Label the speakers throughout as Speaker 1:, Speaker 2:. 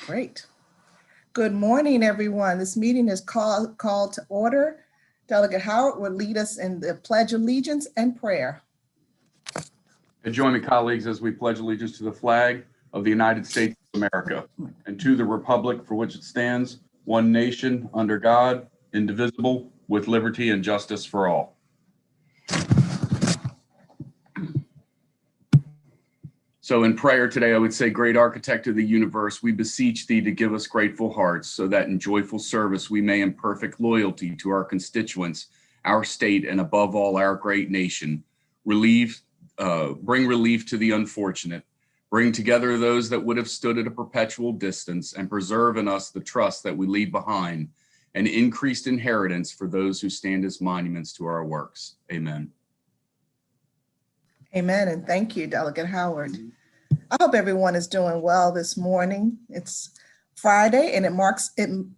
Speaker 1: Great. Good morning, everyone. This meeting is called to order. Delegate Howard will lead us in the Pledge of Allegiance and prayer.
Speaker 2: Join me, colleagues, as we pledge allegiance to the flag of the United States of America and to the republic for which it stands, one nation, under God, indivisible, with liberty and justice for all. So in prayer today, I would say, great architect of the universe, we beseech thee to give us grateful hearts so that in joyful service we may in perfect loyalty to our constituents, our state, and above all, our great nation, bring relief to the unfortunate, bring together those that would have stood at a perpetual distance, and preserve in us the trust that we leave behind, and increased inheritance for those who stand as monuments to our works. Amen.
Speaker 1: Amen, and thank you, Delegate Howard. I hope everyone is doing well this morning. It's Friday, and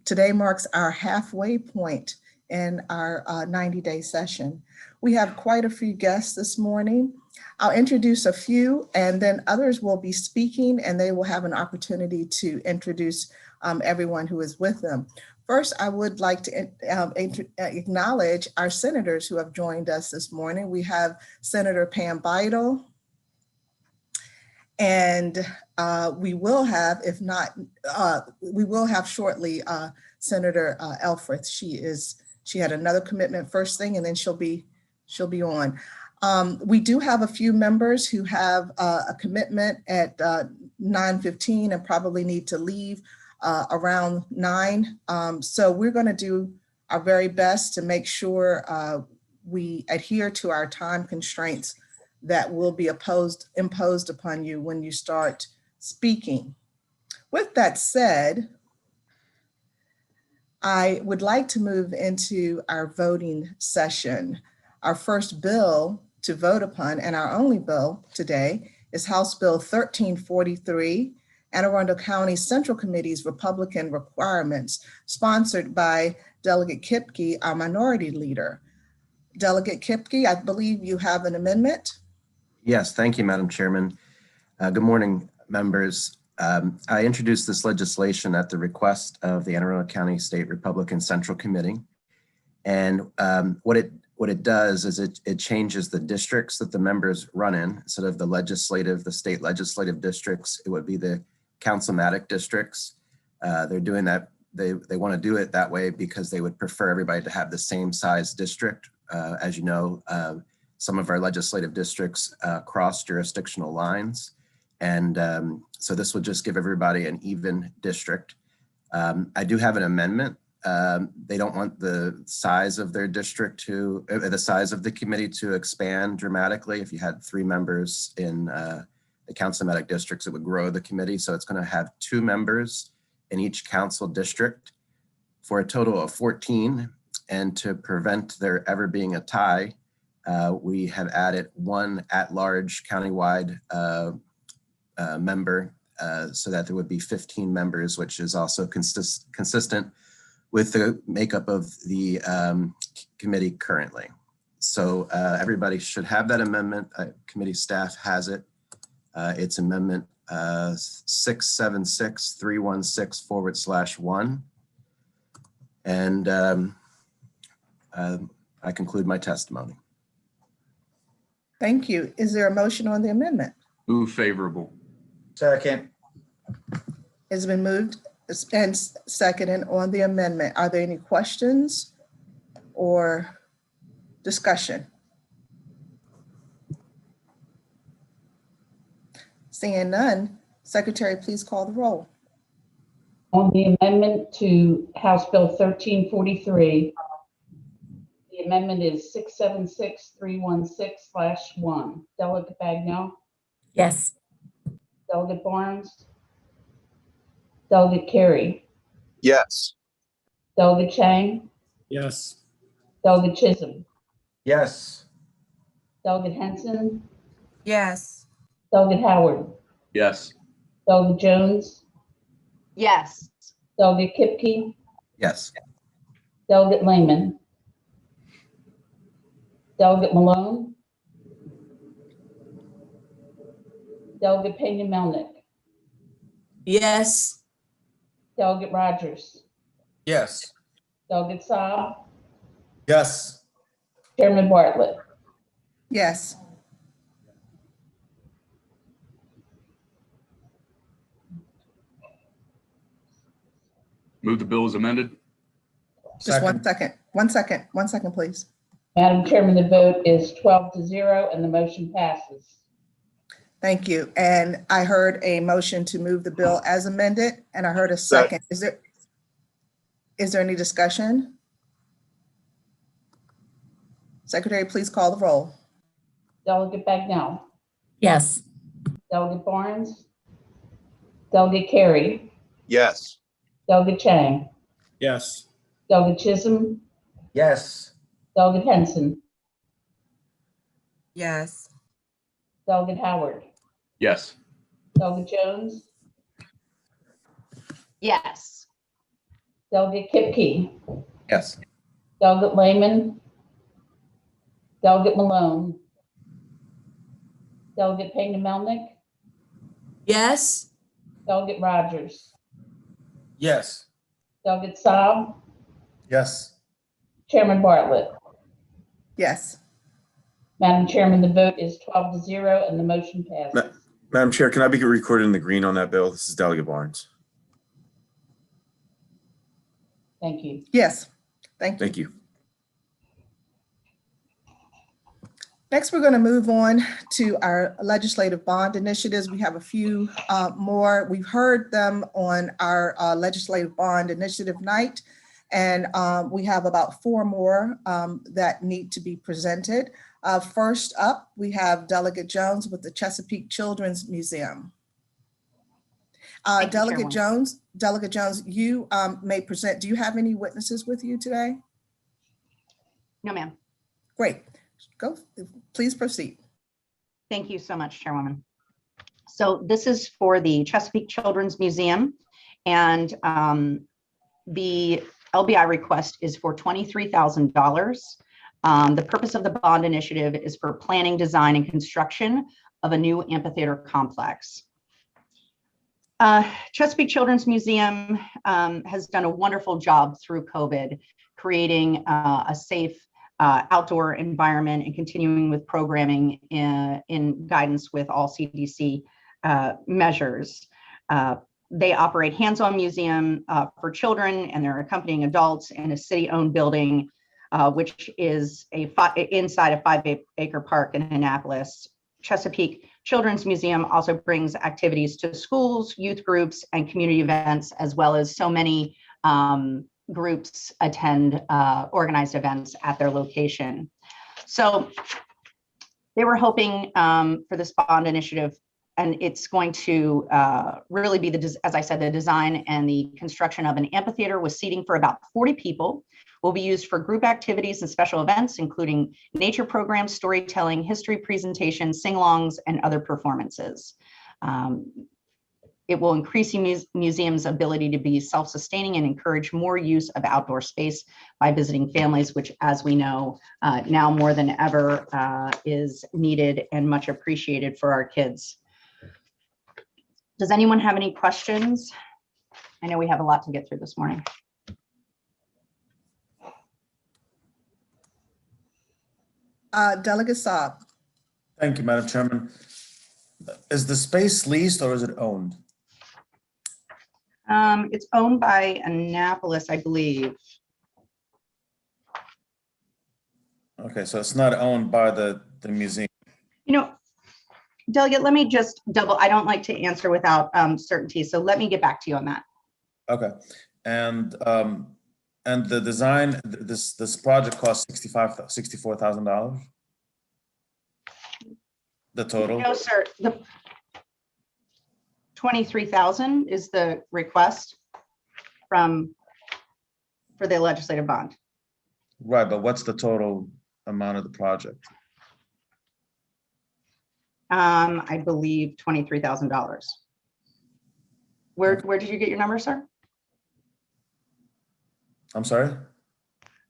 Speaker 1: today marks our halfway point in our 90-day session. We have quite a few guests this morning. I'll introduce a few, and then others will be speaking, and they will have an opportunity to introduce everyone who is with them. First, I would like to acknowledge our senators who have joined us this morning. We have Senator Pam Beidel, and we will have, if not, we will have shortly Senator Elfreth. She had another commitment first thing, and then she'll be on. We do have a few members who have a commitment at 9:15 and probably need to leave around 9. So we're going to do our very best to make sure we adhere to our time constraints that will be imposed upon you when you start speaking. With that said, I would like to move into our voting session. Our first bill to vote upon, and our only bill today, is House Bill 1343, Anne Arundel County Central Committee's Republican Requirements, sponsored by Delegate Kipke, our minority leader. Delegate Kipke, I believe you have an amendment.
Speaker 3: Yes, thank you, Madam Chairman. Good morning, members. I introduced this legislation at the request of the Anne Arundel County State Republican Central Committee. And what it does is it changes the districts that the members run in. Instead of the state legislative districts, it would be the councilmatic districts. They're doing that. They want to do it that way because they would prefer everybody to have the same size district. As you know, some of our legislative districts cross jurisdictional lines. And so this would just give everybody an even district. I do have an amendment. They don't want the size of their district the size of the committee to expand dramatically. If you had 3 members in the councilmatic districts, it would grow the committee. So it's going to have 2 members in each council district for a total of 14. And to prevent there ever being a tie, we have added 1 at-large countywide member so that there would be 15 members, which is also consistent with the makeup of the committee currently. So everybody should have that amendment. Committee staff has it. It's amendment 676-316/1. And I conclude my testimony.
Speaker 1: Thank you. Is there a motion on the amendment?
Speaker 2: Move favorable.
Speaker 4: Second.
Speaker 1: It's been moved and seconded on the amendment. Are there any questions or discussion? Seeing none, Secretary, please call the roll.
Speaker 5: On the amendment to House Bill 1343, the amendment is 676-316/1. Delegate Bagnell?
Speaker 6: Yes.
Speaker 5: Delegate Barnes? Delegate Carey?
Speaker 4: Yes.
Speaker 5: Delegate Chang?
Speaker 7: Yes.
Speaker 5: Delegate Chisholm?
Speaker 4: Yes.
Speaker 5: Delegate Henson?
Speaker 6: Yes.
Speaker 5: Delegate Howard?
Speaker 2: Yes.
Speaker 5: Delegate Jones?
Speaker 6: Yes.
Speaker 5: Delegate Kipke?
Speaker 3: Yes.
Speaker 5: Delegate Lehman? Delegate Malone? Delegate Pena-Melnick?
Speaker 6: Yes.
Speaker 5: Delegate Rogers,
Speaker 4: Yes.
Speaker 5: Delegate Saab,
Speaker 4: Yes.
Speaker 5: Chairman Bartlett.
Speaker 1: Yes.
Speaker 2: Move the bill as amended.
Speaker 1: Just one
Speaker 4: Second.
Speaker 1: second, 1 second, please.
Speaker 5: Madam Chairman, the vote is 12-0 and the motion passes.
Speaker 1: Thank you. And I heard a motion to move the bill as amended, and I heard a second. Is there any discussion? Secretary, please call the roll.
Speaker 5: Delegate Bagnell,
Speaker 6: Yes.
Speaker 5: Delegate Barnes, Delegate Carey,
Speaker 4: Yes.
Speaker 5: Delegate Chang,
Speaker 4: Yes.
Speaker 5: Delegate Chisholm,
Speaker 4: Yes.
Speaker 5: Delegate Henson,
Speaker 6: Yes.
Speaker 5: Delegate Howard,
Speaker 2: Yes.
Speaker 5: Delegate Jones,
Speaker 6: Yes.
Speaker 5: Delegate Kipke,
Speaker 3: Yes.
Speaker 5: Delegate Lehman, Delegate Malone, Delegate Payne Melnick,
Speaker 6: Yes.
Speaker 5: Delegate Rogers,
Speaker 4: Yes.
Speaker 5: Delegate Saab,
Speaker 4: Yes.
Speaker 5: Chairman Bartlett.
Speaker 1: Yes.
Speaker 5: Madam Chairman, the vote is 12-0 and the motion passes.
Speaker 7: Madam Chair, can I be recorded in the green on that bill? This is Delegate Barnes.
Speaker 5: Thank you.
Speaker 1: Yes. Thank you.
Speaker 7: Thank you.
Speaker 1: Next, we're going to move on to our legislative bond initiatives. We have a few more. We've heard them on our legislative bond initiative night, and we have about 4 more that need to be presented. First up, we have Delegate Jones with the Chesapeake Children's Museum.
Speaker 6: Thank you,
Speaker 1: Delegate
Speaker 6: Chairwoman.
Speaker 1: Delegate Jones, you may present. Do you have any witnesses with you today?
Speaker 6: No, ma'am.
Speaker 1: Great. Go, please proceed.
Speaker 6: Thank you so much, Chairwoman. So this is for the Chesapeake Children's Museum, and the LBI request is for $23,000. The purpose of the bond initiative is for planning, design, and construction of a new amphitheater complex. Chesapeake Children's Museum has done a wonderful job through COVID, creating a safe outdoor environment and continuing with programming in guidance with all CDC measures. They operate hands-on museum for children and their accompanying adults in a city-owned building, which is inside a 5-acre park in Annapolis. Chesapeake Children's Museum also brings activities to schools, youth groups, and community events, as well as so many groups attend organized events at their location. So they were hoping for this bond initiative, and it's going to really be, as I said, the design and the construction of an amphitheater with seating for about 40 people. Will be used for group activities and special events, including nature programs, storytelling, history presentations, sing-alongs, and other performances. It will increase the museum's ability to be self-sustaining and encourage more use of outdoor space by visiting families, which, as we know, now more than ever is needed and much appreciated for our kids. Does anyone have any questions? I know we have a lot to get through this morning.
Speaker 1: Delegate Saab.
Speaker 4: Thank you, Madam Chairman. Is the space leased or is it owned?
Speaker 6: It's owned by Annapolis, I believe.
Speaker 4: Okay, so it's not owned by the museum.
Speaker 6: You know, Delegate, let me just I don't like to answer without certainty, so let me get back to you on that.
Speaker 4: Okay, and the design, this project cost $64,000. The total.
Speaker 6: No, sir. The 23,000 is the request for the legislative bond.
Speaker 4: Right, but what's the total amount of the project?
Speaker 6: I believe $23,000. Where did you get your number, sir?
Speaker 4: I'm sorry?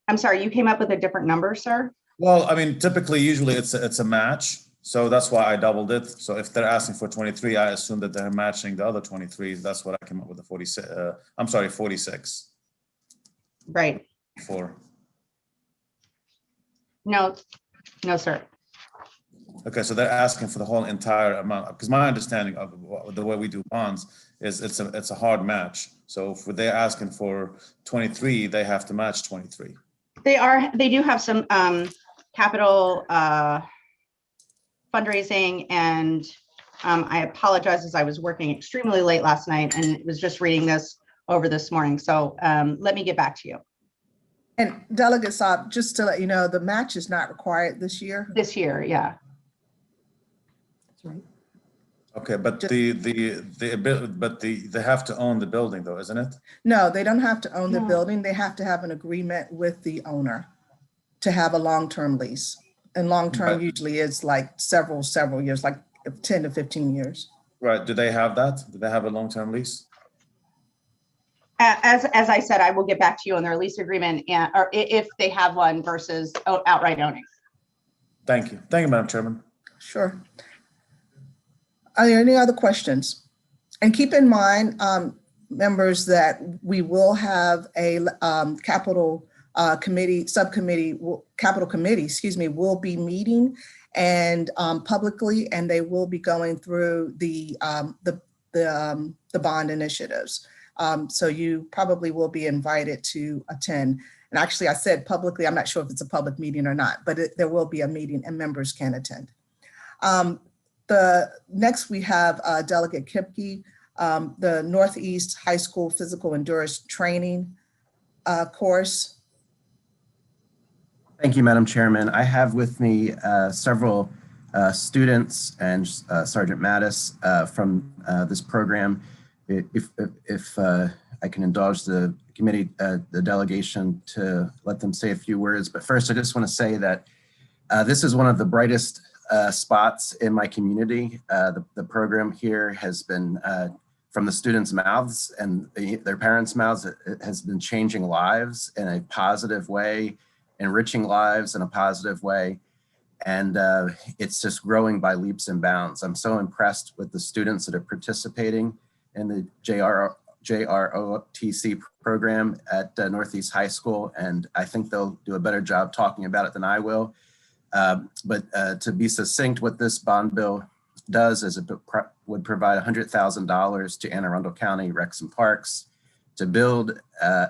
Speaker 6: I'm sorry, you came up with a different number, sir?
Speaker 4: Well, I mean, typically, usually it's a match. So that's why I doubled it. So if they're asking for 23, I assume that they're matching the other 23. That's what I came up with the 46. I'm sorry, 46
Speaker 6: Right.
Speaker 4: for.
Speaker 6: No, no, sir.
Speaker 4: Okay, so they're asking for the whole entire amount, because my understanding of the way we do bonds is it's a hard match. So if they're asking for 23, they have to match 23.
Speaker 6: They do have some capital fundraising, and I apologize as I was working extremely late last night and was just reading this over this morning. So let me get back to you.
Speaker 1: And Delegate Saab, just to let you know, the match is not required this year.
Speaker 6: This year, yeah.
Speaker 1: That's right.
Speaker 4: Okay, but they have to own the building though, isn't it?
Speaker 1: No, they don't have to own the
Speaker 6: No.
Speaker 1: building. They have to have an agreement with the owner to have a long-term lease. And long-term
Speaker 4: Right.
Speaker 1: usually is like several years, like 10 to 15 years.
Speaker 4: Right, do they have that? Do they have a long-term lease?
Speaker 6: As I said, I will get back to you on their lease agreement and or if they have one versus outright owning.
Speaker 4: Thank you, Madam Chairman.
Speaker 1: Sure. Are there any other questions? And keep in mind, members, that we will have a capital committee, will be meeting and publicly, and they will be going through the bond initiatives. So you probably will be invited to attend. And actually, I said publicly, I'm not sure if it's a public meeting or not, but there will be a meeting and members can attend. Next we have Delegate Kipke, the Northeast High School Physical Endurance Training course.
Speaker 3: Thank you, Madam Chairman. I have with me several students and Sergeant Mattis from this program. If I can indulge the committee, the delegation, to let them say a few words. But first, I just want to say that this is one of the brightest spots in my community. The program here has been, from the students' mouths and their parents' mouths, it has been changing lives in a positive way, enriching lives in a positive way. And it's just growing by leaps and bounds. I'm so impressed with the students that are participating in the JROTC program at Northeast High School. And I think they'll do a better job talking about it than I will. But to be succinct, what this bond bill does is it would provide $100,000 to Anne Arundel County Recs and Parks to build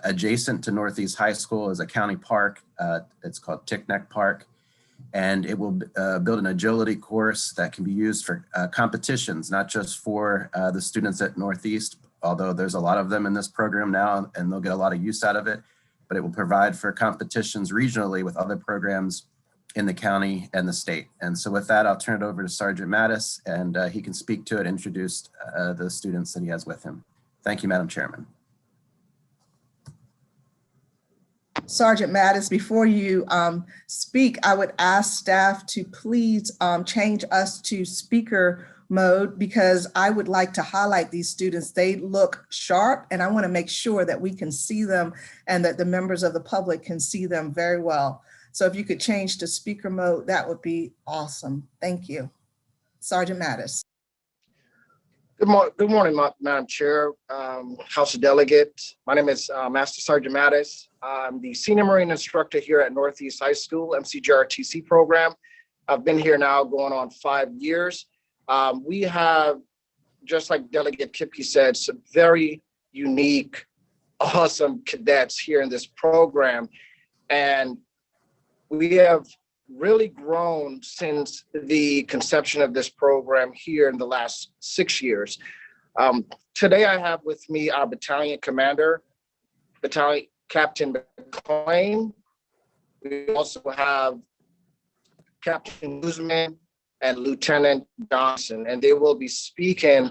Speaker 3: adjacent to Northeast High School as a county park. It's called Tickneck Park. And it will build an agility course that can be used for competitions, not just for the students at Northeast, although there's a lot of them in this program now and they'll get a lot of use out of it, but it will provide for competitions regionally with other programs in the county and the state. And so with that, I'll turn it over to Sergeant Mattis, and he can speak to it, introduce the students that he has with him. Thank you, Madam Chairman.
Speaker 1: Sergeant Mattis, before you speak, I would ask staff to please change us to speaker mode, because I would like to highlight these students. They look sharp, and I want to make sure that we can see them and that the members of the public can see them very well. So if you could change to speaker mode, that would be awesome. Thank you. Sergeant Mattis.
Speaker 8: Good morning, Madam Chair, House of Delegates. My name is Master Sergeant Mattis. I'm the Senior Marine Instructor here at Northeast High School, MCJRTC program. I've been here now going on 5 years. We have, just like Delegate Kipke said, some very unique, awesome cadets here in this program. And we have really grown since the conception of this program here in the last 6 years. Today I have with me our battalion commander, Battalion Captain McLean. We also have Captain Guzman and Lieutenant Johnson, and they will be speaking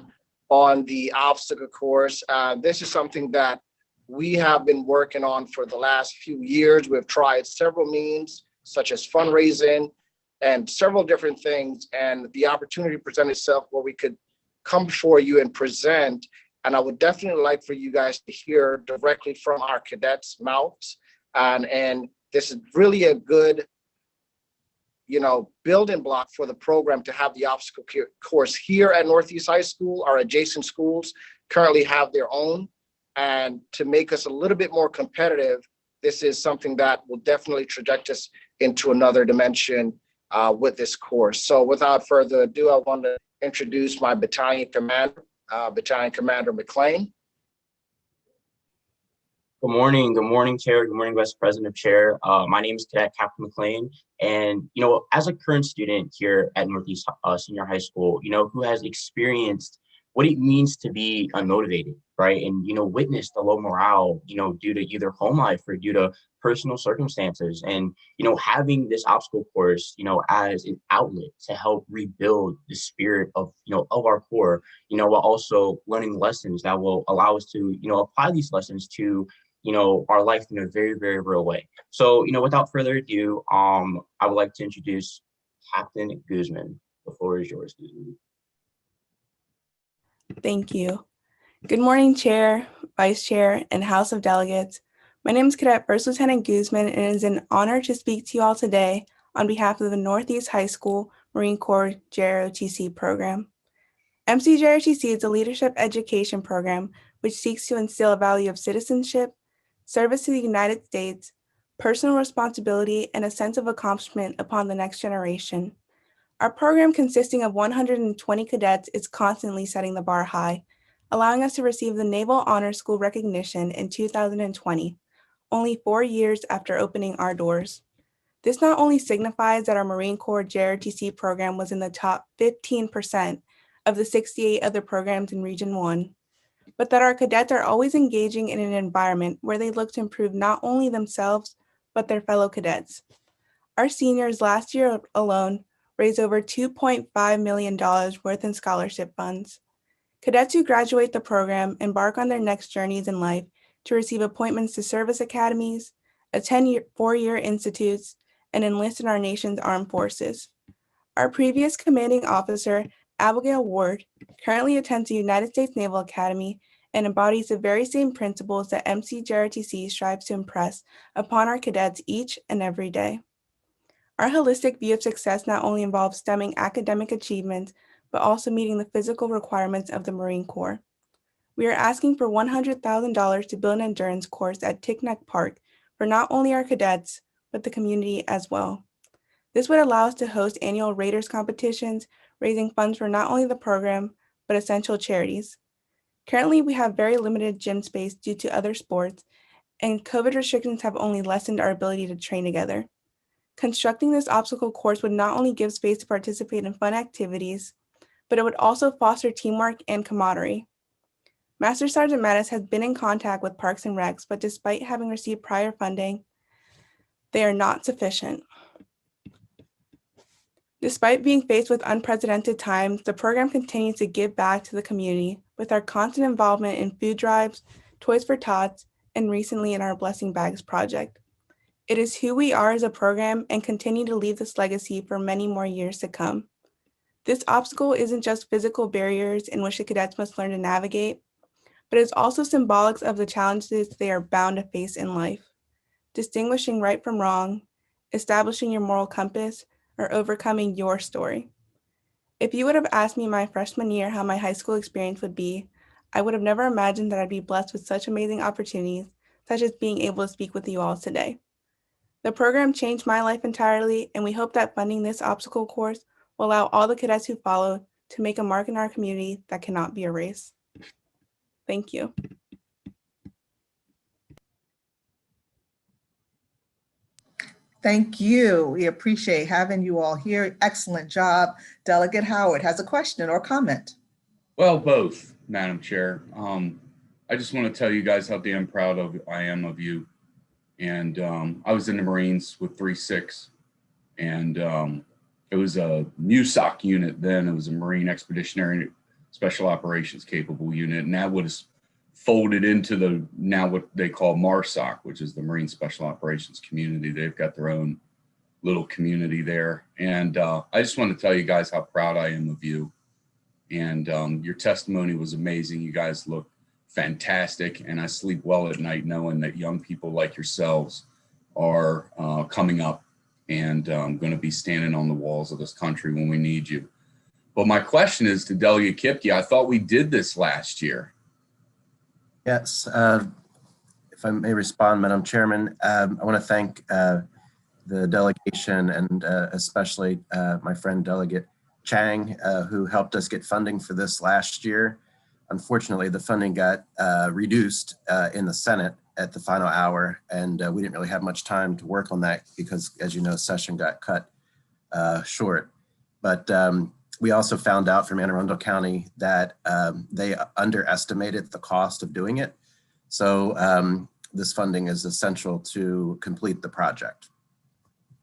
Speaker 8: on the obstacle course. This is something that we have been working on for the last few years. We've tried several means, such as fundraising and several different things. And the opportunity presented itself where we could come before you and present. And I would definitely like for you guys to hear directly from our cadets' mouths. And this is really a good building block for the program to have the obstacle course here at Northeast High School. Our adjacent schools currently have their own. And to make us a little bit more competitive, this is something that will definitely traject us into another dimension with this course. So without further ado, I want to introduce my battalion commander, Battalion Commander McLean.
Speaker 9: Good morning, Chair. Good morning, Vice President Chair. My name is Cadet Captain McLean, and as a current student here at Northeast Senior High School, who has experienced what it means to be unmotivated, right, and witnessed the low morale, due to either home life or due to personal circumstances, and having this obstacle course, as an outlet to help rebuild the spirit of of our core, while also learning lessons that will allow us to apply these lessons to our life in a very, very real way. So, without further ado, I would like to introduce Captain Guzman. The floor is yours, Guzman.
Speaker 10: Thank you. Good morning, Chair, Vice Chair, and House of Delegates. My name is Cadet First Lieutenant Guzman, and it is an honor to speak to you all today on behalf of the Northeast High School Marine Corps JROTC program. MCJROTC is a leadership education program which seeks to instill a value of citizenship, service to the United States, personal responsibility, and a sense of accomplishment upon the next generation. Our program, consisting of 120 cadets, is constantly setting the bar high, allowing us to receive the Naval Honor School recognition in 2020, only 4 years after opening our doors. This not only signifies that our Marine Corps JROTC program was in the top 15% of the 68 other programs in Region 1, but that our cadets are always engaging in an environment where they look to improve not only themselves, but their fellow cadets. Our seniors last year alone raised over $2.5 million worth in scholarship funds. Cadets who graduate the program embark on their next journeys in life to receive appointments to service academies, attend four-year institutes, and enlist in our nation's armed forces. Our previous commanding officer, Abigail Ward, currently attends the United States Naval Academy and embodies the very same principles that MCJROTC strives to impress upon our cadets each and every day. Our holistic view of success not only involves stemming academic achievements, but also meeting the physical requirements of the Marine Corps. We are asking for $100,000 to build an endurance course at Tickneck Park for not only our cadets, but the community as well. This would allow us to host annual Raiders competitions, raising funds for not only the program, but essential charities. Currently, we have very limited gym space due to other sports, and COVID restrictions have only lessened our ability to train together. Constructing this obstacle course would not only give space to participate in fun activities, but it would also foster teamwork and camaraderie. Master Sergeant Mattis has been in contact with Parks and Recs, but despite having received prior funding, they are not sufficient. Despite being faced with unprecedented times, the program continues to give back to the community with our constant involvement in food drives, Toys for Tots, and recently in our Blessing Bags project. It is who we are as a program and continue to leave this legacy for many more years to come. This obstacle isn't just physical barriers in which the cadets must learn to navigate, but it's also symbolic of the challenges they are bound to face in life. Distinguishing right from wrong, establishing your moral compass, or overcoming your story. If you would have asked me my freshman year how my high school experience would be, I would have never imagined that I'd be blessed with such amazing opportunities, such as being able to speak with you all today. The program changed my life entirely, and we hope that funding this obstacle course will allow all the cadets who follow to make a mark in our community that cannot be erased. Thank you.
Speaker 1: Thank you. We appreciate having you all here. Excellent job. Delegate Howard has a question or comment.
Speaker 2: Well, both, Madam Chair. I just want to tell you guys how damn proud I am of you. And I was in the Marines with 3-6, and it was a MUSOC unit then. It was a Marine Expeditionary Special Operations Capable Unit, and that was folded into the now what they call MARSOC, which is the Marine Special Operations Community. They've got their own little community there. And I just want to tell you guys how proud I am of you. And your testimony was amazing. You guys look fantastic. And I sleep well at night knowing that young people like yourselves are coming up and going to be standing on the walls of this country when we need you. But my question is to Delegate Kipke. I thought we did this last year.
Speaker 3: Yes, if I may respond, Madam Chairman, I want to thank the delegation and especially my friend Delegate Chang, who helped us get funding for this last year. Unfortunately, the funding got reduced in the Senate at the final hour, and we didn't really have much time to work on that because, as you know, session got cut short. But we also found out from Anne Arundel County that they underestimated the cost of doing it. So this funding is essential to complete the project.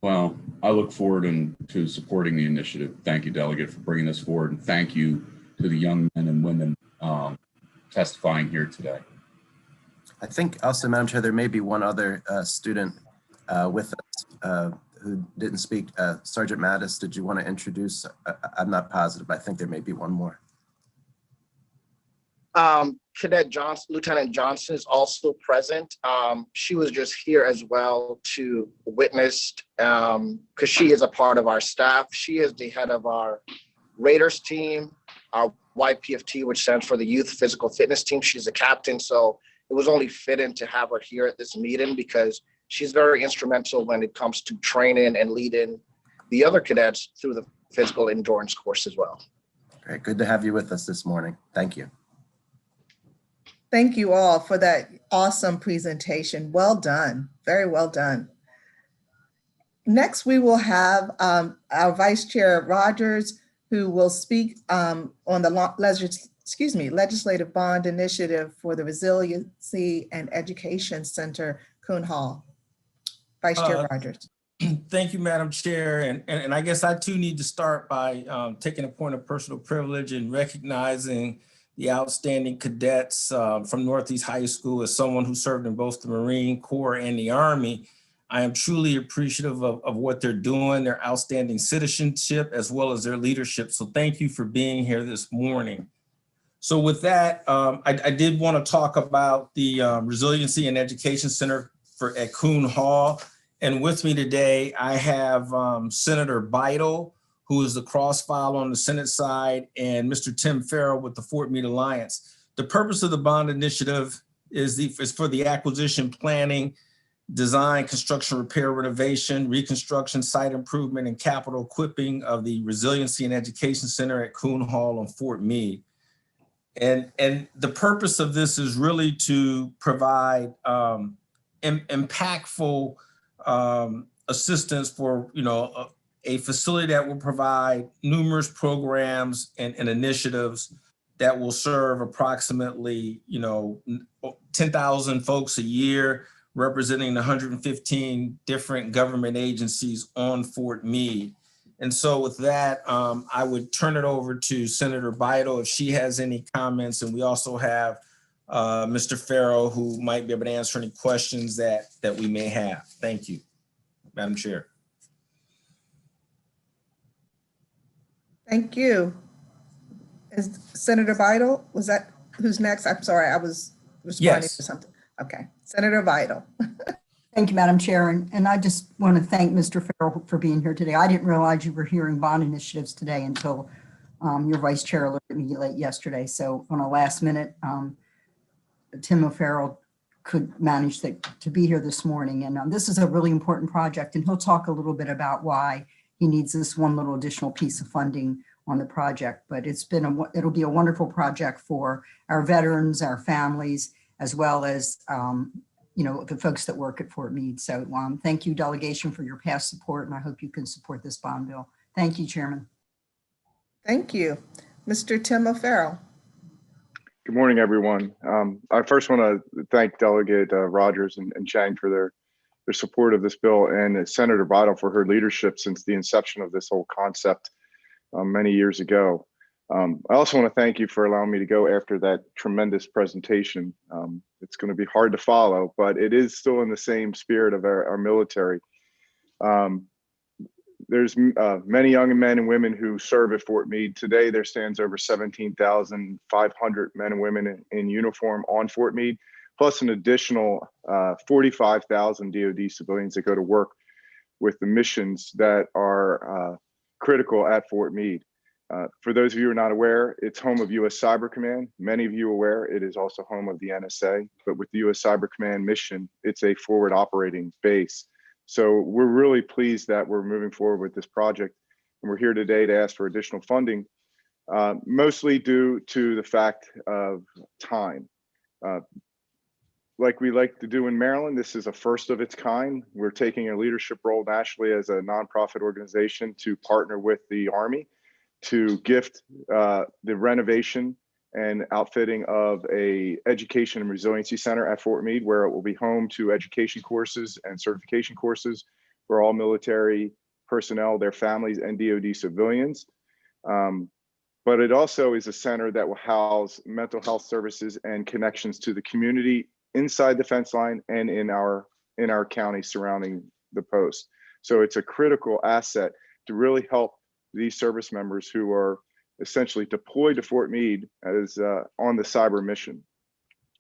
Speaker 2: Well, I look forward to supporting the initiative. Thank you, Delegate, for bringing this forward, and thank you to the young men and women testifying here today.
Speaker 3: I think also, Madam Chair, there may be one other student with us who didn't speak. Sergeant Mattis, did you want to introduce? I'm not positive, but I think there may be one more.
Speaker 8: Cadet Johnson, Lieutenant Johnson is also present. She was just here as well to witness, because she is a part of our staff. She is the head of our Raiders team, our YPFT, which stands for the Youth Physical Fitness Team. She's a captain, so it was only fitting to have her here at this meeting because she's very instrumental when it comes to training and leading the other cadets through the physical endurance course as well.
Speaker 3: Great, good to have you with us this morning. Thank you.
Speaker 1: Thank you all for that awesome presentation. Well done, very well done. Next, we will have our Vice Chair Rogers, who will speak on the legislative bond initiative for the Resiliency and Education Center, Coon Hall. Vice Chair Rogers.
Speaker 11: Thank you, Madam Chair. And I guess I too need to start by taking a point of personal privilege and recognizing the outstanding cadets from Northeast High School. As someone who served in both the Marine Corps and the Army, I am truly appreciative of what they're doing, their outstanding citizenship, as well as their leadership. So thank you for being here this morning. So with that, I did want to talk about the Resiliency and Education Center at Coon Hall. And with me today, I have Senator Beidel, who is the cross-file on the Senate side, and Mr. Tim Farrell with the Fort Meade Alliance. The purpose of the bond initiative is for the acquisition, planning, design, construction, repair, renovation, reconstruction, site improvement, and capital equipping of the Resiliency and Education Center at Coon Hall on Fort Meade. And the purpose of this is really to provide impactful assistance for, a facility that will provide numerous programs and initiatives that will serve approximately, 10,000 folks a year, representing 115 different government agencies on Fort Meade. And so with that, I would turn it over to Senator Beidel if she has any comments. And we also have Mr. Farrell, who might be able to answer any questions that we may have. Thank you, Madam Chair.
Speaker 1: Thank you. Is Senator Beidel, was that who's next? I'm sorry, I was responding to something. Okay, Senator Beidel.
Speaker 12: Thank you, Madam Chair. And I just want to thank Mr. Farrell for being here today. I didn't realize you were hearing bond initiatives today until your Vice Chair alerted me late yesterday. So on a last minute, Tim O'Farrell could manage to be here this morning. And this is a really important project, and he'll talk a little bit about why he needs this one little additional piece of funding on the project. But it'll be a wonderful project for our veterans, our families, as well as the folks that work at Fort Meade. So thank you, delegation, for your past support, and I hope you can support this bond bill. Thank you, Chairman.
Speaker 1: Thank you. Mr. Tim O'Farrell.
Speaker 13: Good morning, everyone. I first want to thank Delegate Rogers and Chang for their support of this bill, and Senator Beidel for her leadership since the inception of this whole concept many years ago. I also want to thank you for allowing me to go after that tremendous presentation. It's going to be hard to follow, but it is still in the same spirit of our military. There's many young men and women who serve at Fort Meade. Today, there stands over 17,500 men and women in uniform on Fort Meade, plus an additional 45,000 DoD civilians that go to work with the missions that are critical at Fort Meade. For those of you who are not aware, it's home of U.S. Cyber Command. Many of you are aware it is also home of the NSA, but with the U.S. Cyber Command mission, it's a forward operating base. So we're really pleased that we're moving forward with this project. And we're here today to ask for additional funding, mostly due to the fact of time. Like we like to do in Maryland, this is a first of its kind. We're taking a leadership role nationally as a nonprofit organization to partner with the Army to gift the renovation and outfitting of a education and resiliency center at Fort Meade, where it will be home to education courses and certification courses for all military personnel, their families, and DoD civilians. But it also is a center that will house mental health services and connections to the community inside the fence line and in our county surrounding the post. So it's a critical asset to really help these service members who are essentially deployed to Fort Meade as on the cyber mission.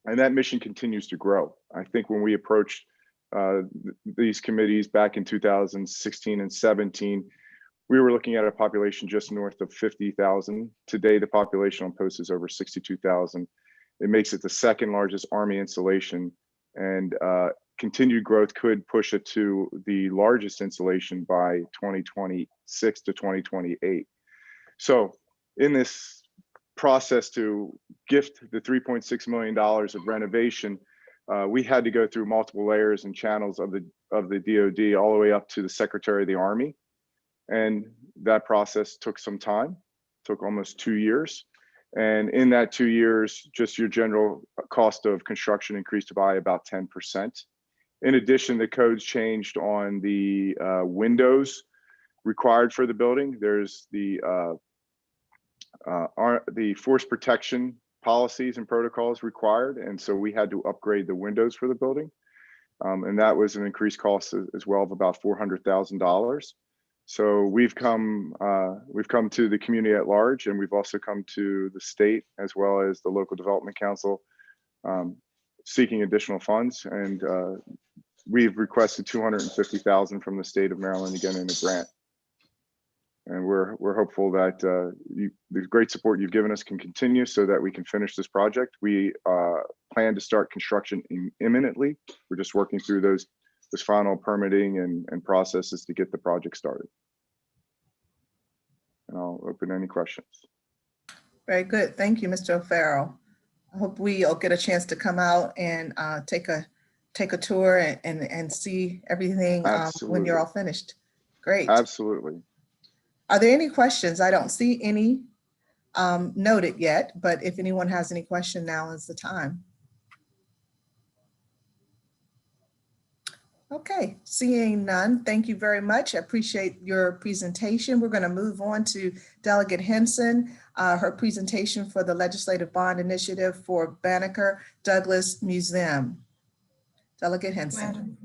Speaker 13: And that mission continues to grow. I think when we approached these committees back in 2016 and 17, we were looking at a population just north of 50,000. Today, the population on post is over 62,000. It makes it the second largest Army installation, and continued growth could push it to the largest installation by 2026 to 2028. So in this process to gift the $3.6 million of renovation, we had to go through multiple layers and channels of the DoD all the way up to the Secretary of the Army. And that process took some time, took almost 2 years. And in that 2 years, just your general cost of construction increased by about 10%. In addition, the codes changed on the windows required for the building. There's the force protection policies and protocols required. And so we had to upgrade the windows for the building. And that was an increased cost as well of about $400,000. So we've come to the community at large, and we've also come to the state as well as the local development council seeking additional funds. And we've requested $250,000 from the state of Maryland again in a grant. And we're hopeful that the great support you've given us can continue so that we can finish this project. We plan to start construction imminently. We're just working through those final permitting and processes to get the project started. And I'll open any questions.
Speaker 1: Very good. Thank you, Mr. O'Farrell. I hope we'll get a chance to come out and take a tour and see everything when you're all finished. Great.
Speaker 13: Absolutely.
Speaker 1: Are there any questions? I don't see any noted yet, but if anyone has any question, now is the time. Okay, seeing none, thank you very much. I appreciate your presentation. We're going to move on to Delegate Henson, her presentation for the Legislative Bond Initiative for Banneker Douglas Museum. Delegate Henson.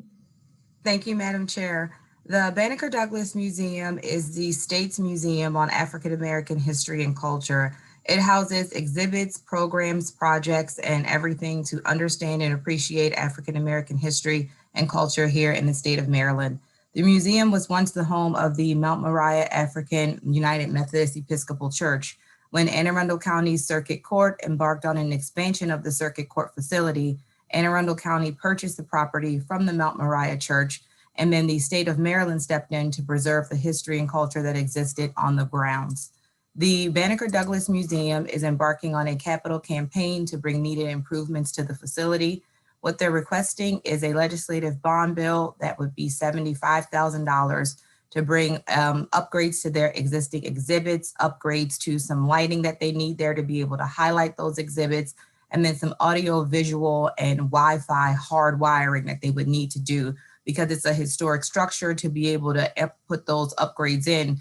Speaker 14: Thank you, Madam Chair. The Banneker Douglas Museum is the state's museum on African American history and culture. It houses exhibits, programs, projects, and everything to understand and appreciate African American history and culture here in the state of Maryland. The museum was once the home of the Mount Moriah African United Methodist Episcopal Church. When Anne Arundel County Circuit Court embarked on an expansion of the Circuit Court facility, Anne Arundel County purchased the property from the Mount Moriah Church, and then the state of Maryland stepped in to preserve the history and culture that existed on the grounds. The Banneker Douglas Museum is embarking on a capital campaign to bring needed improvements to the facility. What they're requesting is a legislative bond bill that would be $75,000 to bring upgrades to their existing exhibits, upgrades to some lighting that they need there to be able to highlight those exhibits, and then some audio, visual, and Wi-Fi hardwiring that they would need to do because it's a historic structure. To be able to put those upgrades in,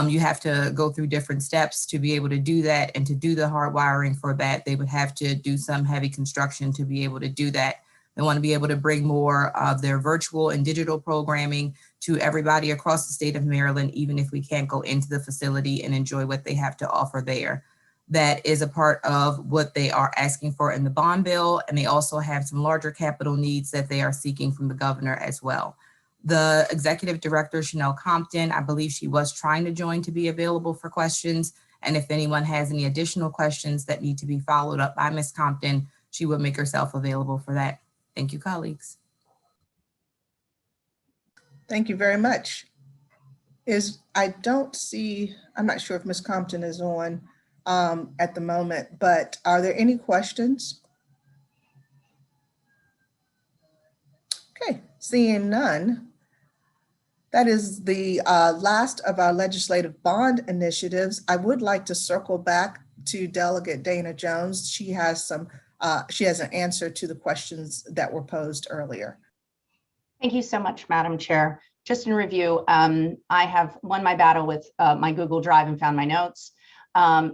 Speaker 14: you have to go through different steps to be able to do that. And to do the hardwiring for that, they would have to do some heavy construction to be able to do that. They want to be able to bring more of their virtual and digital programming to everybody across the state of Maryland, even if we can't go into the facility and enjoy what they have to offer there. That is a part of what they are asking for in the bond bill. And they also have some larger capital needs that they are seeking from the governor as well. The executive director, Chanel Compton, I believe she was trying to join to be available for questions. And if anyone has any additional questions that need to be followed up by Ms. Compton, she would make herself available for that. Thank you, colleagues.
Speaker 1: Thank you very much. I don't see, I'm not sure if Ms. Compton is on at the moment, but are there any questions? Okay, seeing none. That is the last of our legislative bond initiatives. I would like to circle back to Delegate Dana Jones. She has an answer to the questions that were posed earlier.
Speaker 6: Thank you so much, Madam Chair. Just in review, I have won my battle with my Google Drive and found my notes.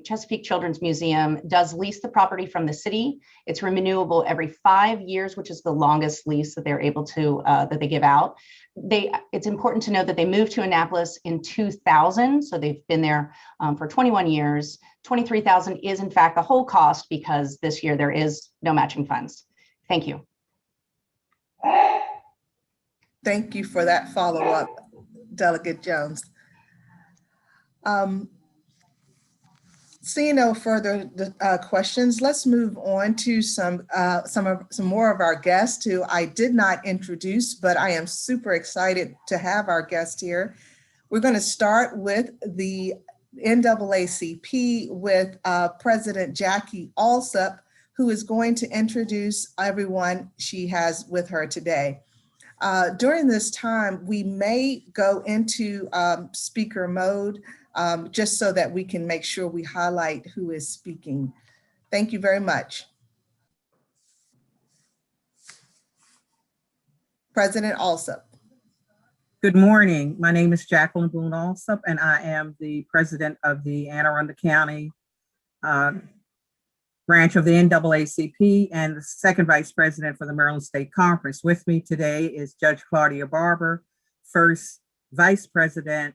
Speaker 6: Chesapeake Children's Museum does lease the property from the city. It's renewable every 5 years, which is the longest lease that they're able to, that they give out. It's important to note that they moved to Annapolis in 2000, so they've been there for 21 years. $23,000 is in fact the whole cost because this year there is no matching funds. Thank you.
Speaker 1: Thank you for that follow-up, Delegate Jones. Seeing no further questions, let's move on to some more of our guests who I did not introduce, but I am super excited to have our guest here. We're going to start with the NAACP with President Jackie Alsop, who is going to introduce everyone she has with her today. During this time, we may go into speaker mode just so that we can make sure we highlight who is speaking. Thank you very much. President Alsop.
Speaker 15: Good morning. My name is Jacqueline Boone Alsop, and I am the president of the Anne Arundel County branch of the NAACP and the second vice president for the Maryland State Conference. With me today is Judge Claudia Barber, first vice president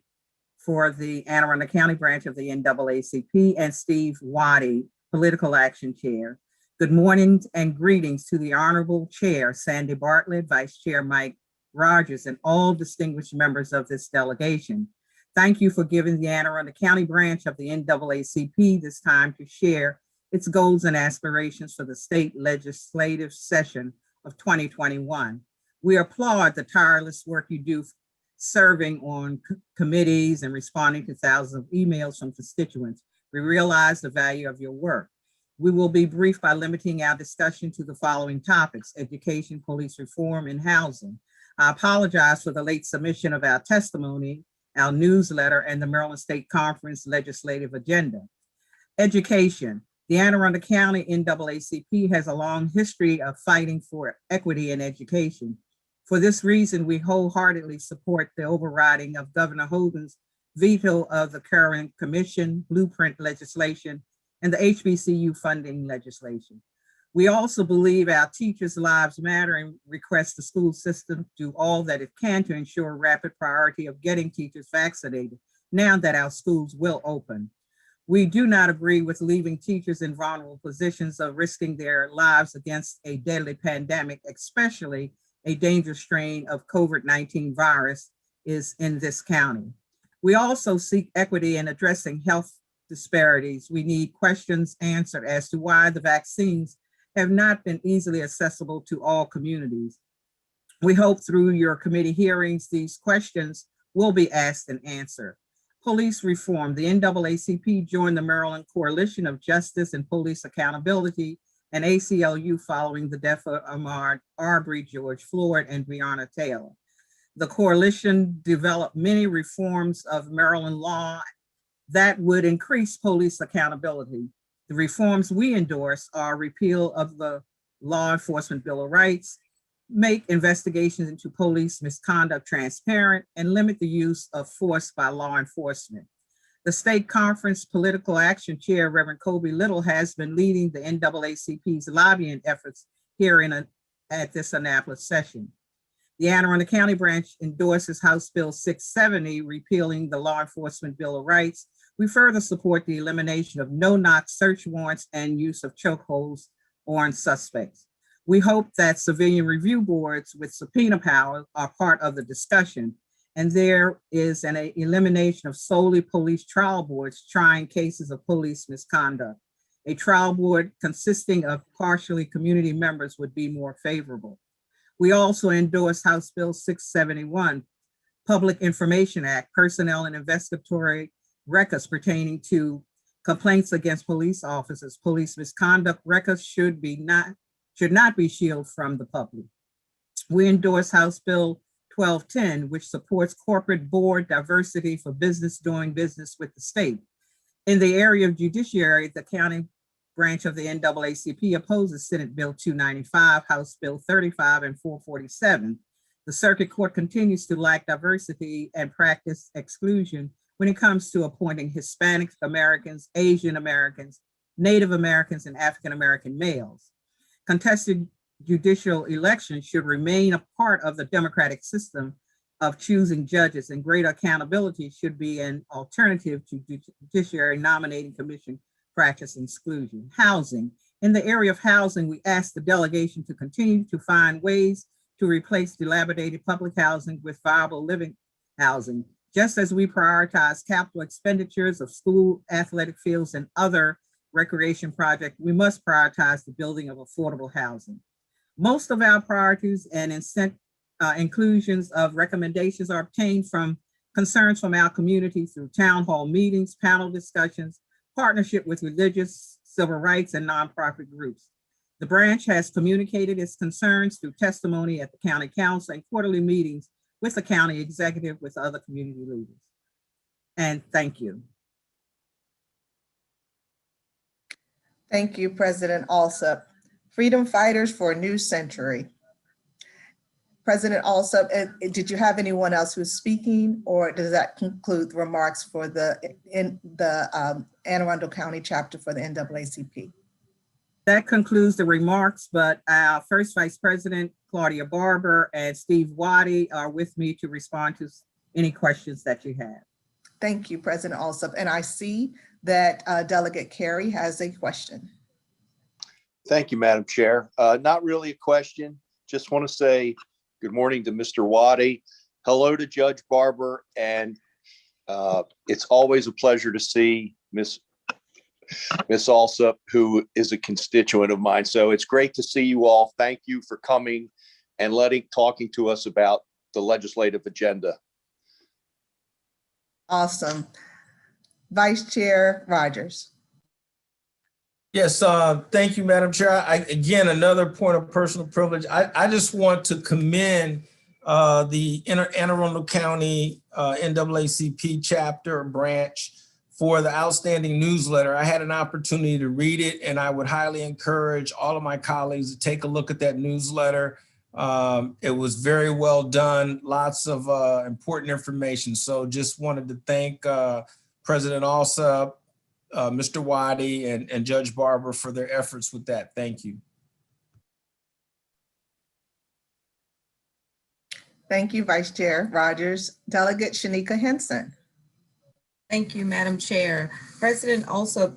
Speaker 15: for the Anne Arundel County branch of the NAACP, and Steve Waddy, political action chair. Good morning and greetings to the Honorable Chair, Sandy Bartlett, Vice Chair Mike Rogers, and all distinguished members of this delegation. Thank you for giving the Anne Arundel County branch of the NAACP this time to share its goals and aspirations for the state legislative session of 2021. We applaud the tireless work you do serving on committees and responding to thousands of emails from constituents. We realize the value of your work. We will be brief by limiting our discussion to the following topics: education, police reform, and housing. I apologize for the late submission of our testimony, our newsletter, and the Maryland State Conference legislative agenda. Education. The Anne Arundel County NAACP has a long history of fighting for equity in education. For this reason, we wholeheartedly support the overriding of Governor Hogan's veto of the current commission blueprint legislation and the HBCU funding legislation. We also believe our teachers' lives matter and request the school system do all that it can to ensure rapid priority of getting teachers vaccinated now that our schools will open. We do not agree with leaving teachers in vulnerable positions of risking their lives against a deadly pandemic, especially a dangerous strain of COVID-19 virus is in this county. We also seek equity in addressing health disparities. We need questions answered as to why the vaccines have not been easily accessible to all communities. We hope through your committee hearings, these questions will be asked and answered. Police reform. The NAACP joined the Maryland Coalition of Justice and Police Accountability and ACLU following the death of Ahmaud Arbery, George Floyd, and Breonna Taylor. The coalition developed many reforms of Maryland law that would increase police accountability. The reforms we endorse are repeal of the Law Enforcement Bill of Rights, make investigations into police misconduct transparent, and limit the use of force by law enforcement. The State Conference Political Action Chair, Reverend Kobe Little, has been leading the NAACP's lobbying efforts here at this Annapolis session. The Anne Arundel County branch endorses House Bill 670, repealing the Law Enforcement Bill of Rights. We further support the elimination of no-knock search warrants and use of chokeholds on suspects. We hope that civilian review boards with subpoena power are part of the discussion, and there is an elimination of solely police trial boards trying cases of police misconduct. A trial board consisting of partially community members would be more favorable. We also endorse House Bill 671, Public Information Act, personnel and investigatory records pertaining to complaints against police officers. Police misconduct records should not be shielded from the public. We endorse House Bill 1210, which supports corporate board diversity for business doing business with the state. In the area of judiciary, the county branch of the NAACP opposes Senate Bill 295, House Bill 35, and 447. The circuit court continues to lack diversity and practice exclusion when it comes to appointing Hispanic Americans, Asian Americans, Native Americans, and African American males. Contested judicial elections should remain a part of the democratic system of choosing judges, and greater accountability should be an alternative to judiciary nominating commission practice exclusion. Housing. In the area of housing, we ask the delegation to continue to find ways to replace dilapidated public housing with viable living housing. Just as we prioritize capital expenditures of school athletic fields and other recreation projects, we must prioritize the building of affordable housing. Most of our priorities and inclusions of recommendations are obtained from concerns from our community through town hall meetings, panel discussions, partnership with religious, civil rights, and nonprofit groups. The branch has communicated its concerns through testimony at the county council and quarterly meetings with the county executive with other community leaders. And thank you.
Speaker 1: Thank you, President Alsop. Freedom Fighters for a New Century. President Alsop, did you have anyone else who's speaking, or does that conclude the remarks for the Anne Arundel County chapter for the NAACP?
Speaker 15: That concludes the remarks, but our first Vice President, Claudia Barber, and Steve Waddy are with me to respond to any questions that you have.
Speaker 1: Thank you, President Alsop. And I see that Delegate Carey has a question.
Speaker 16: Thank you, Madam Chair. Not really a question. Just want to say good morning to Mr. Waddy. Hello to Judge Barber. And it's always a pleasure to see Miss Alsop, who is a constituent of mine. So it's great to see you all. Thank you for coming and talking to us about the legislative agenda.
Speaker 1: Awesome. Vice Chair Rogers.
Speaker 11: Yes, thank you, Madam Chair. Again, another point of personal privilege. I just want to commend the Anne Arundel County NAACP chapter branch for the outstanding newsletter. I had an opportunity to read it, and I would highly encourage all of my colleagues to take a look at that newsletter. It was very well done, lots of important information. So just wanted to thank President Alsop, Mr. Waddy, and Judge Barber for their efforts with that. Thank you.
Speaker 1: Thank you, Vice Chair Rogers. Delegate Shanika Henson.
Speaker 14: Thank you, Madam Chair. President, also,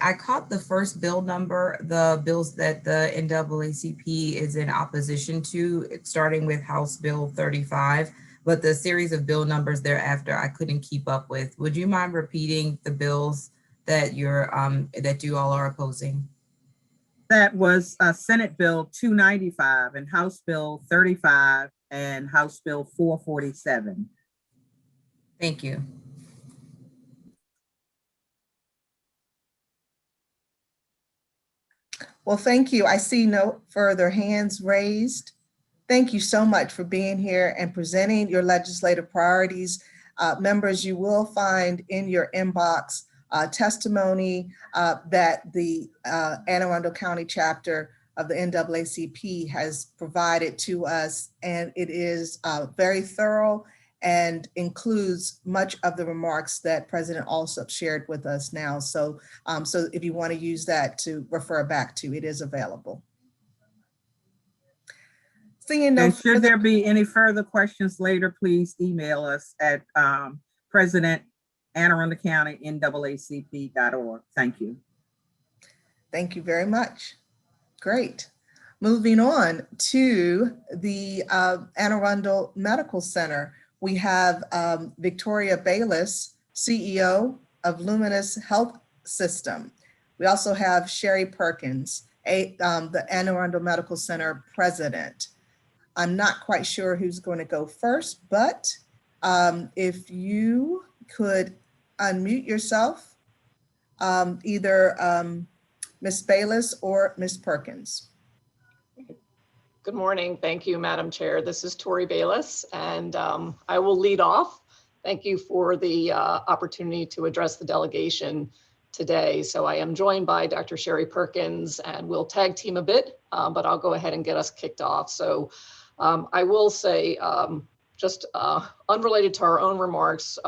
Speaker 14: I caught the first bill number, the bills that the NAACP is in opposition to, starting with House Bill 35, but the series of bill numbers thereafter, I couldn't keep up with. Would you mind repeating the bills that you all are opposing?
Speaker 15: That was Senate Bill 295 and House Bill 35 and House Bill 447.
Speaker 14: Thank you.
Speaker 1: Well, thank you. I see no further hands raised. Thank you so much for being here and presenting your legislative priorities. Members, you will find in your inbox testimony that the Anne Arundel County chapter of the NAACP has provided to us, and it is very thorough and includes much of the remarks that President Alsop shared with us now. So, so if you want to use that to refer back to, it is available. Seeing no
Speaker 15: and should there be any further questions later, please email us at President Anne Arundel County NAACP.org. Thank you.
Speaker 1: Thank you very much. Great. Moving on to the Anne Arundel Medical Center, we have Victoria Bayless, CEO of Luminous Health System. We also have Sherry Perkins, the Anne Arundel Medical Center president. I'm not quite sure who's going to go first, but if you could unmute yourself, either Ms. Bayless or Ms. Perkins.
Speaker 17: Good morning. Thank you, Madam Chair. This is Tori Bayless, and I will lead off. Thank you for the opportunity to address the delegation today. So I am joined by Dr. Sherry Perkins, and we'll tag team a bit, but I'll go ahead and get us kicked off. So I will say, just unrelated to our own remarks,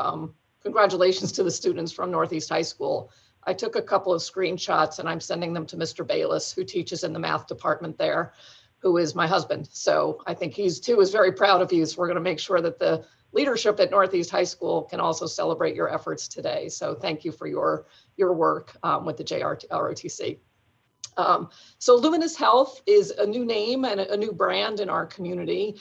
Speaker 17: congratulations to the students from Northeast High School. I took a couple of screenshots and I'm sending them to Mr. Bayless, who teaches in the math department there, who is my husband. So I think he's too is very proud of you. So we're going to make sure that the leadership at Northeast High School can also celebrate your efforts today. So thank you for your work with the JROTC. So Luminous Health is a new name and a new brand in our community.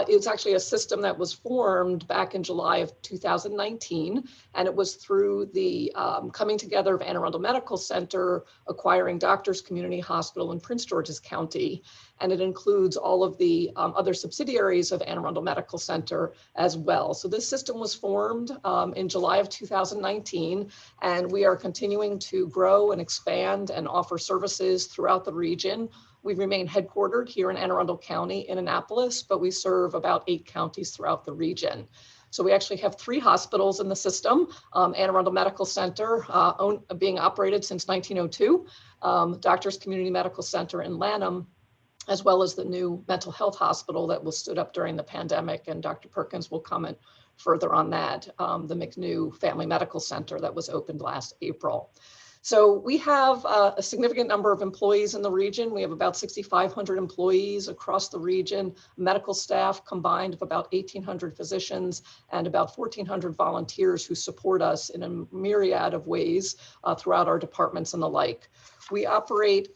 Speaker 17: It's actually a system that was formed back in July of 2019, and it was through the coming together of Anne Arundel Medical Center, acquiring Doctors Community Hospital in Prince George's County, and it includes all of the other subsidiaries of Anne Arundel Medical Center as well. So this system was formed in July of 2019, and we are continuing to grow and expand and offer services throughout the region. We remain headquartered here in Anne Arundel County in Annapolis, but we serve about 8 counties throughout the region. So we actually have 3 hospitals in the system, Anne Arundel Medical Center, being operated since 1902, Doctors Community Medical Center in Lanham, as well as the new mental health hospital that was stood up during the pandemic, and Dr. Perkins will comment further on that, the McNew Family Medical Center that was opened last April. So we have a significant number of employees in the region. We have about 6,500 employees across the region, medical staff combined of about 1,800 physicians and about 1,400 volunteers who support us in a myriad of ways throughout our departments and the like. We operate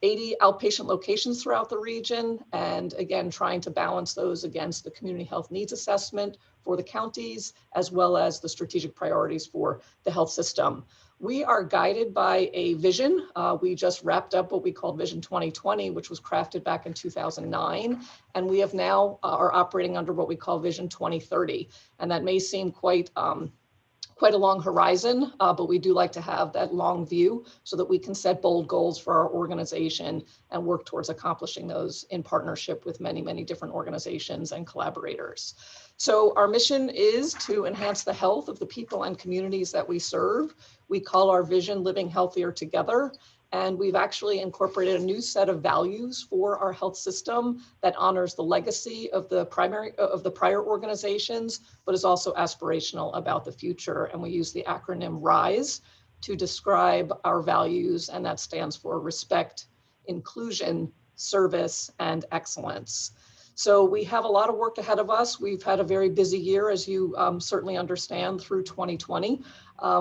Speaker 17: 80 outpatient locations throughout the region, and again, trying to balance those against the community health needs assessment for the counties, as well as the strategic priorities for the health system. We are guided by a vision. We just wrapped up what we called Vision 2020, which was crafted back in 2009. And we have now are operating under what we call Vision 2030. And that may seem quite a long horizon, but we do like to have that long view so that we can set bold goals for our organization and work towards accomplishing those in partnership with many, many different organizations and collaborators. So our mission is to enhance the health of the people and communities that we serve. We call our vision Living Healthier Together. And we've actually incorporated a new set of values for our health system that honors the legacy of the prior organizations, but is also aspirational about the future. And we use the acronym RISE to describe our values, and that stands for respect, inclusion, service, and excellence. So we have a lot of work ahead of us. We've had a very busy year, as you certainly understand, through 2020.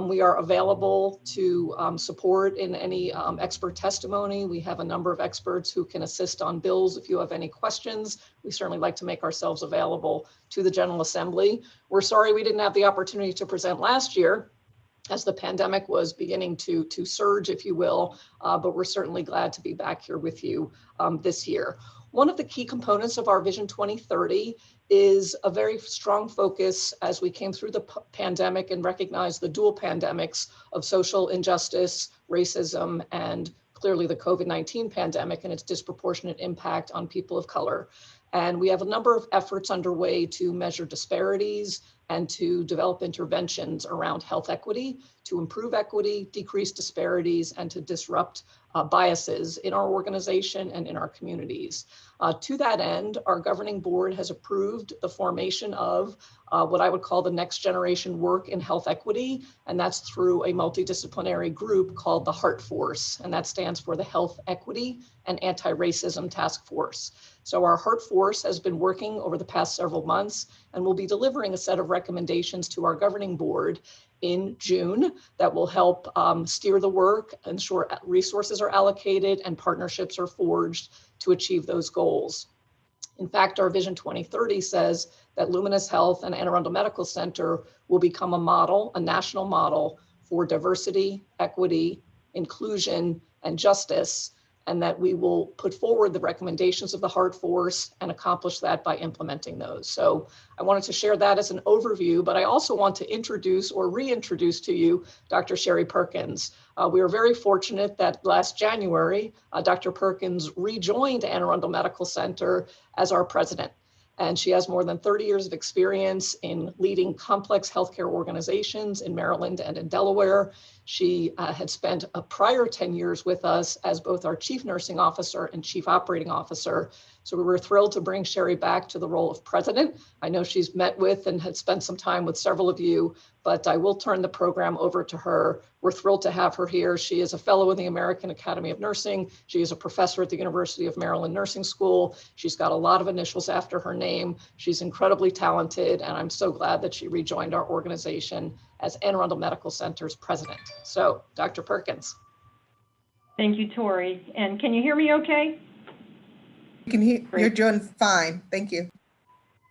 Speaker 17: We are available to support in any expert testimony. We have a number of experts who can assist on bills if you have any questions. We certainly like to make ourselves available to the General Assembly. We're sorry we didn't have the opportunity to present last year, as the pandemic was beginning to surge, if you will, but we're certainly glad to be back here with you this year. One of the key components of our Vision 2030 is a very strong focus as we came through the pandemic and recognized the dual pandemics of social injustice, racism, and clearly the COVID-19 pandemic and its disproportionate impact on people of color. And we have a number of efforts underway to measure disparities and to develop interventions around health equity, to improve equity, decrease disparities, and to disrupt biases in our organization and in our communities. To that end, our governing board has approved the formation of what I would call the next generation work in health equity, and that's through a multidisciplinary group called the HEART Force, and that stands for the Health Equity and Anti-Racism Task Force. So our HEART Force has been working over the past several months and will be delivering a set of recommendations to our governing board in June that will help steer the work, ensure resources are allocated and partnerships are forged to achieve those goals. In fact, our Vision 2030 says that Luminous Health and Anne Arundel Medical Center will become a model, a national model for diversity, equity, inclusion, and justice, and that we will put forward the recommendations of the Heart Force and accomplish that by implementing those. So I wanted to share that as an overview, but I also want to introduce or reintroduce to you Dr. Sherry Perkins. We were very fortunate that last January, Dr. Perkins rejoined Anne Arundel Medical Center as our president. And she has more than 30 years of experience in leading complex healthcare organizations in Maryland and in Delaware. She had spent a prior 10 years with us as both our chief nursing officer and chief operating officer. So we were thrilled to bring Sherry back to the role of president. I know she's met with and had spent some time with several of you, but I will turn the program over to her. We're thrilled to have her here. She is a fellow in the American Academy of Nursing. She is a professor at the University of Maryland Nursing School. She's got a lot of initials after her name. She's incredibly talented, and I'm so glad that she rejoined our organization as Anne Arundel Medical Center's president. So, Dr. Perkins.
Speaker 18: Thank you, Tori. And can you hear me okay?
Speaker 1: You can hear, you're doing fine. Thank you.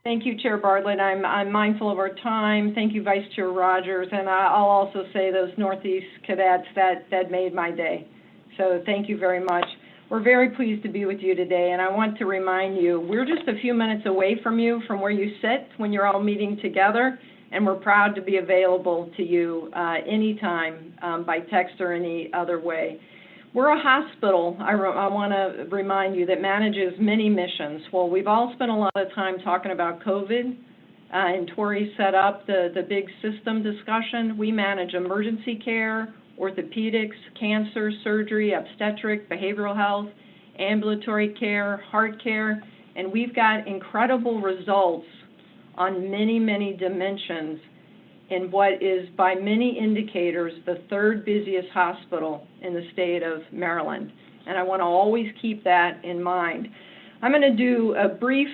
Speaker 18: Thank you, Chair Bartlett. I'm mindful of our time. Thank you, Vice Chair Rogers. And I'll also say those Northeast cadets, that made my day. So thank you very much. We're very pleased to be with you today. And I want to remind you, we're just a few minutes away from you, from where you sit when you're all meeting together. And we're proud to be available to you anytime by text or any other way. We're a hospital, I want to remind you, that manages many missions. Well, we've all spent a lot of time talking about COVID, and Tori set up the big system discussion. We manage emergency care, orthopedics, cancer, surgery, obstetric, behavioral health, ambulatory care, heart care, and we've got incredible results on many, many dimensions in what is, by many indicators, the third busiest hospital in the state of Maryland. And I want to always keep that in mind. I'm going to do a brief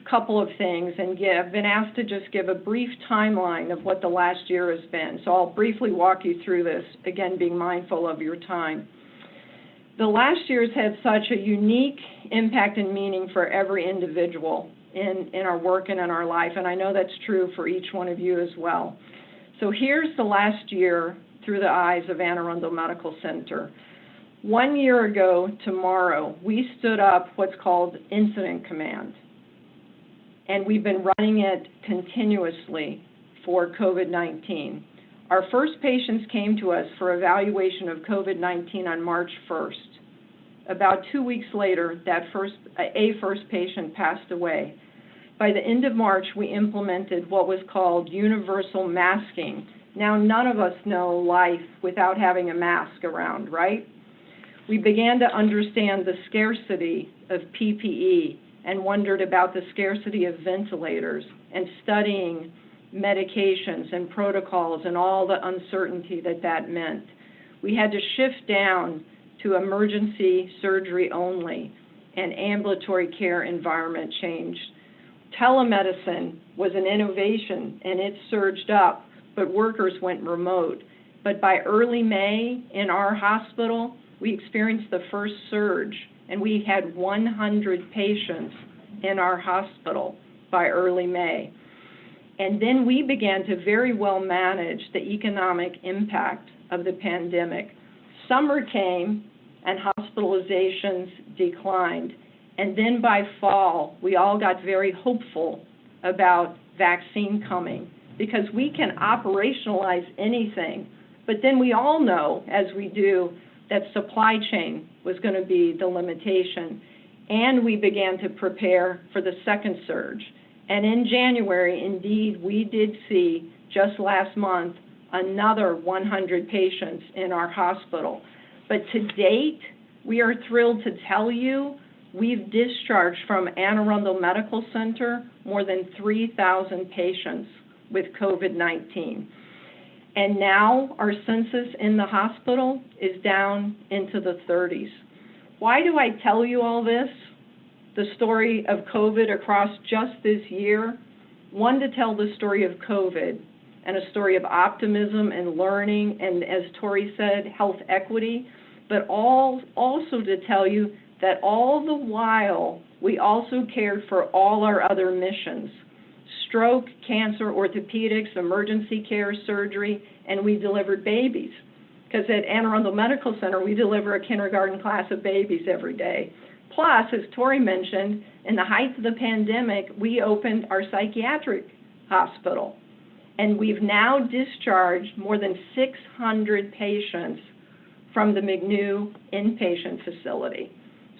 Speaker 18: couple of things, and I've been asked to just give a brief timeline of what the last year has been. So I'll briefly walk you through this, again, being mindful of your time. The last year has had such a unique impact and meaning for every individual in our work and in our life, and I know that's true for each one of you as well. So here's the last year through the eyes of Anne Arundel Medical Center. 1 year ago tomorrow, we stood up what's called Incident Command, and we've been running it continuously for COVID-19. Our first patients came to us for evaluation of COVID-19 on March 1st. About 2 weeks later, a first patient passed away. By the end of March, we implemented what was called universal masking. Now, none of us know life without having a mask around, right? We began to understand the scarcity of PPE and wondered about the scarcity of ventilators and studying medications and protocols and all the uncertainty that meant. We had to shift down to emergency surgery only, and ambulatory care environment changed. Telemedicine was an innovation, and it surged up, but workers went remote. But by early May in our hospital, we experienced the first surge, and we had 100 patients in our hospital by early May. And then we began to very well manage the economic impact of the pandemic. Summer came and hospitalizations declined. And then by fall, we all got very hopeful about vaccine coming because we can operationalize anything. But then we all know, as we do, that supply chain was going to be the limitation. And we began to prepare for the second surge. And in January, indeed, we did see, just last month, another 100 patients in our hospital. But to date, we are thrilled to tell you we've discharged from Anne Arundel Medical Center more than 3,000 patients with COVID-19. And now our census in the hospital is down into the 30s. Why do I tell you all this? The story of COVID across just this year. One, to tell the story of COVID and a story of optimism and learning, and as Tori said, health equity, but also to tell you that all the while, we also cared for all our other missions: stroke, cancer, orthopedics, emergency care, surgery, and we delivered babies. Because at Anne Arundel Medical Center, we deliver a kindergarten class of babies every day. Plus, as Tori mentioned, in the height of the pandemic, we opened our psychiatric hospital. And we've now discharged more than 600 patients from the McNew inpatient facility.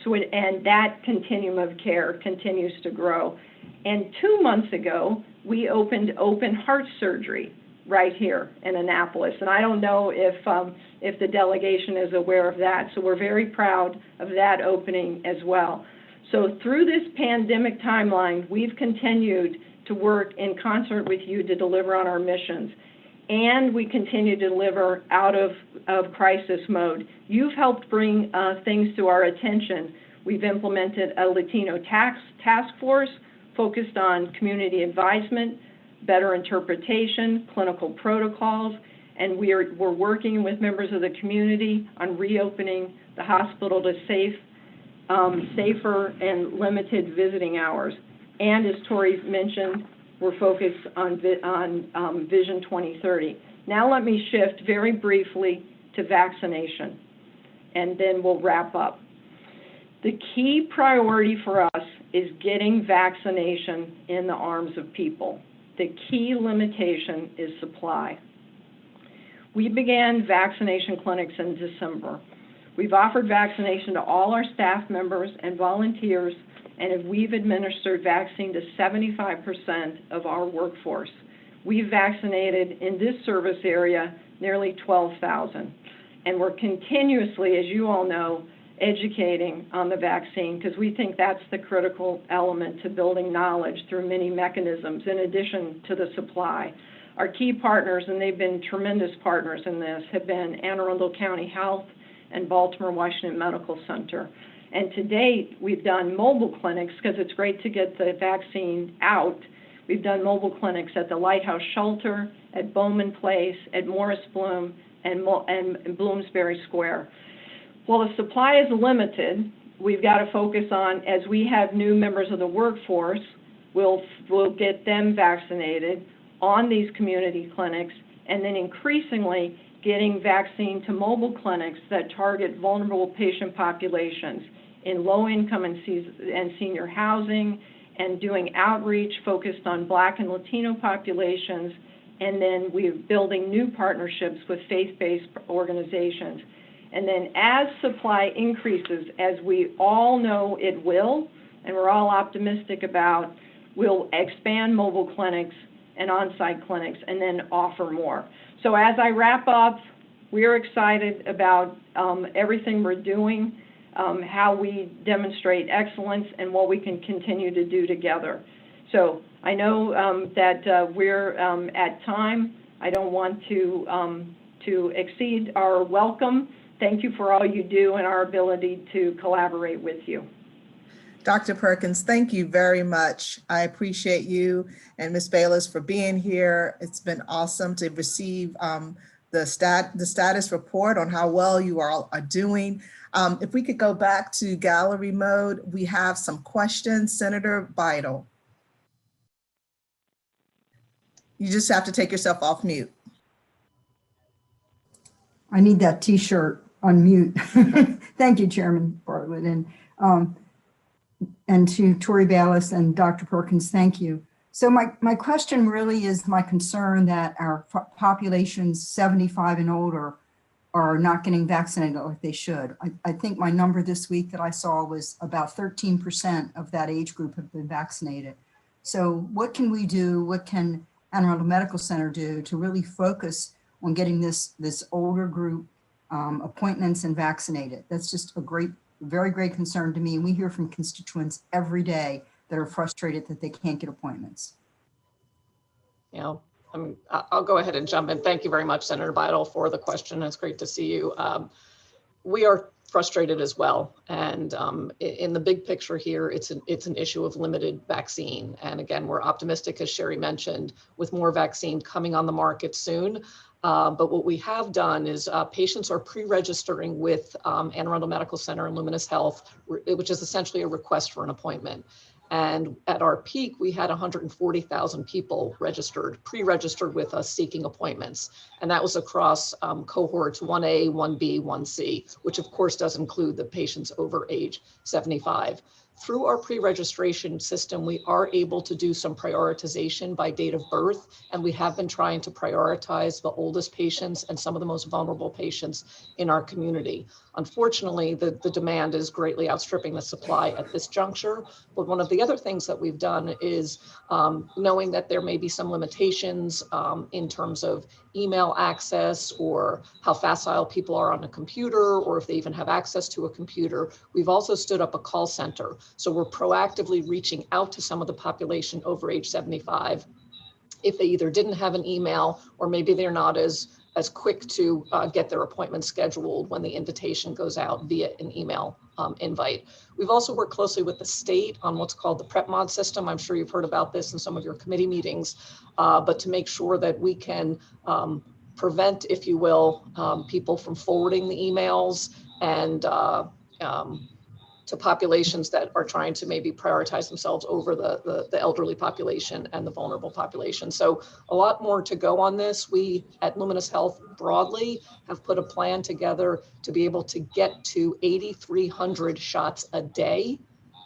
Speaker 18: And that continuum of care continues to grow. And 2 months ago, we opened open heart surgery right here in Annapolis. And I don't know if the delegation is aware of that. So we're very proud of that opening as well. So through this pandemic timeline, we've continued to work in concert with you to deliver on our missions. And we continue to deliver out of crisis mode. You've helped bring things to our attention. We've implemented a Latino task force focused on community advisement, better interpretation, clinical protocols, and we're working with members of the community on reopening the hospital to safer and limited visiting hours. And as Tori mentioned, we're focused on Vision 2030. Now let me shift very briefly to vaccination, and then we'll wrap up. The key priority for us is getting vaccination in the arms of people. The key limitation is supply. We began vaccination clinics in December. We've offered vaccination to all our staff members and volunteers, and we've administered vaccine to 75% of our workforce. We've vaccinated in this service area nearly 12,000. And we're continuously, as you all know, educating on the vaccine because we think that's the critical element to building knowledge through many mechanisms in addition to the supply. Our key partners, and they've been tremendous partners in this, have been Anne Arundel County Health and Baltimore Washington Medical Center. And to date, we've done mobile clinics because it's great to get the vaccine out. We've done mobile clinics at the Lighthouse Shelter, at Bowman Place, at Morris Bloom, and Bloomsbury Square. Well, the supply is limited. We've got to focus on, as we have new members of the workforce, we'll get them vaccinated on these community clinics, and then increasingly getting vaccine to mobile clinics that target vulnerable patient populations in low-income and senior housing, and doing outreach focused on Black and Latino populations, and then we're building new partnerships with faith-based organizations. And then as supply increases, as we all know it will, and we're all optimistic about, we'll expand mobile clinics and on-site clinics and then offer more. So as I wrap up, we're excited about everything we're doing, how we demonstrate excellence, and what we can continue to do together. So I know that we're at time. I don't want to exceed our welcome. Thank you for all you do and our ability to collaborate with you.
Speaker 1: Dr. Perkins, thank you very much. I appreciate you and Ms. Bayless for being here. It's been awesome to receive the status report on how well you all are doing. If we could go back to gallery mode, we have some questions. Senator Vital. You just have to take yourself off mute.
Speaker 12: I need that T-shirt on mute. Thank you, Chairman Bartlett. And to Tori Bayless and Dr. Perkins, thank you. So my question really is my concern that our populations 75 and older are not getting vaccinated like they should. I think my number this week that I saw was about 13% of that age group have been vaccinated. So what can we do? What can Anne Arundel Medical Center do to really focus on getting this older group appointments and vaccinated? That's just a very great concern to me. And we hear from constituents every day that are frustrated that they can't get appointments.
Speaker 17: Yeah, I'll go ahead and jump in. Thank you very much, Senator Vital, for the question. It's great to see you. We are frustrated as well. And in the big picture here, it's an issue of limited vaccine. And again, we're optimistic, as Sherry mentioned, with more vaccine coming on the market soon. But what we have done is patients are pre-registering with Anne Arundel Medical Center and Luminous Health, which is essentially a request for an appointment. And at our peak, we had 140,000 people registered, pre-registered with us seeking appointments. And that was across cohorts 1A, 1B, 1C, which of course does include the patients over age 75. Through our pre-registration system, we are able to do some prioritization by date of birth, and we have been trying to prioritize the oldest patients and some of the most vulnerable patients in our community. Unfortunately, the demand is greatly outstripping the supply at this juncture, but one of the other things that we've done is knowing that there may be some limitations in terms of email access or how facile people are on a computer, or if they even have access to a computer. We've also stood up a call center. So we're proactively reaching out to some of the population over age 75 if they either didn't have an email or maybe they're not as quick to get their appointment scheduled when the invitation goes out via an email invite. We've also worked closely with the state on what's called the PrEP mod system. I'm sure you've heard about this in some of your committee meetings, but to make sure that we can prevent, if you will, people from forwarding the emails and to populations that are trying to maybe prioritize themselves over the elderly population and the vulnerable population. So a lot more to go on this. We at Luminous Health broadly have put a plan together to be able to get to 8,300 shots a day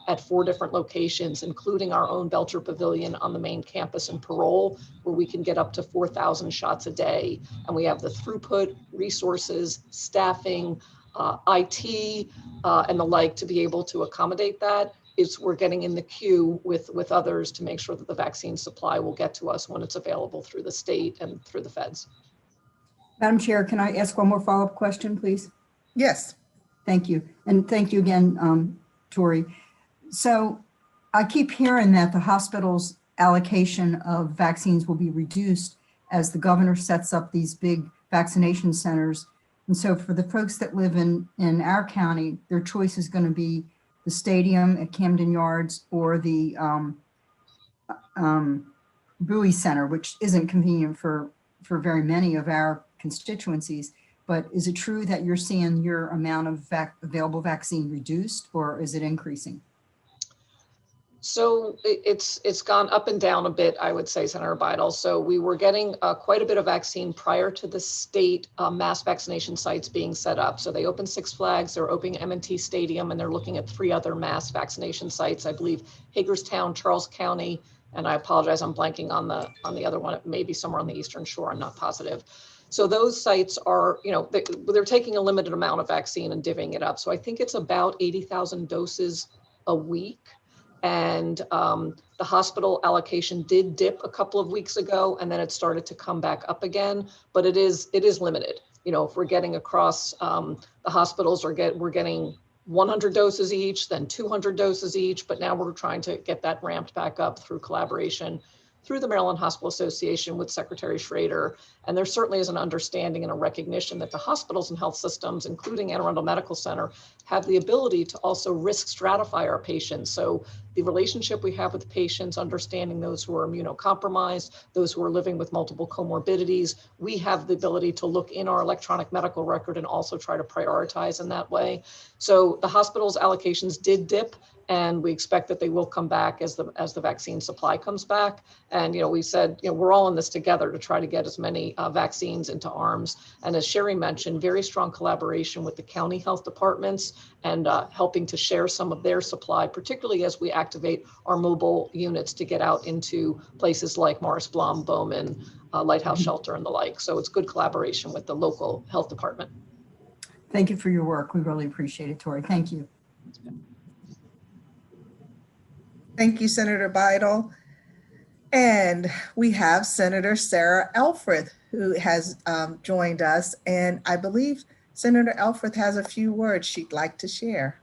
Speaker 17: at 4 different locations, including our own Belcher Pavilion on the main campus in Parole, where we can get up to 4,000 shots a day. And we have the throughput, resources, staffing, IT, and the like to be able to accommodate that. We're getting in the queue with others to make sure that the vaccine supply will get to us when it's available through the state and through the feds.
Speaker 12: Madam Chair, can I ask one more follow-up question, please?
Speaker 1: Yes.
Speaker 12: Thank you. And thank you again, Tori. So I keep hearing that the hospital's allocation of vaccines will be reduced as the governor sets up these big vaccination centers. And so for the folks that live in our county, their choice is going to be the stadium at Camden Yards or the Bowie Center, which isn't convenient for very many of our constituencies. But is it true that you're seeing your amount of available vaccine reduced, or is it increasing?
Speaker 17: So it's gone up and down a bit, I would say, Senator Bidel. So we were getting quite a bit of vaccine prior to the state mass vaccination sites being set up. So they opened Six Flags, they're opening M&T Stadium, and they're looking at 3 other mass vaccination sites, I believe Hagerstown, Charles County, and I apologize, I'm blanking on the other one. It may be somewhere on the Eastern Shore, I'm not positive. So those sites are, they're taking a limited amount of vaccine and divvying it up. So I think it's about 80,000 doses a week. And the hospital allocation did dip a couple of weeks ago, and then it started to come back up again, but it is limited. If we're getting across the hospitals we're getting 100 doses each, then 200 doses each, but now we're trying to get that ramped back up through collaboration through the Maryland Hospital Association with Secretary Schrader. And there certainly is an understanding and a recognition that the hospitals and health systems, including Anne Arundel Medical Center, have the ability to also risk stratify our patients. So the relationship we have with patients, understanding those who are immunocompromised, those who are living with multiple comorbidities, we have the ability to look in our electronic medical record and also try to prioritize in that way. So the hospital's allocations did dip, and we expect that they will come back as the vaccine supply comes back. And we said, we're all in this together to try to get as many vaccines into arms. And as Sherry mentioned, very strong collaboration with the county health departments and helping to share some of their supply, particularly as we activate our mobile units to get out into places like Morris Blum, Bowman, Lighthouse Shelter, and the like. So it's good collaboration with the local health department.
Speaker 12: Thank you for your work. We really appreciate it, Tori. Thank you.
Speaker 1: Thank you, Senator Bidel. And we have Senator Sarah Elfreth, who has joined us. And I believe Senator Elfreth has a few words she'd like to share.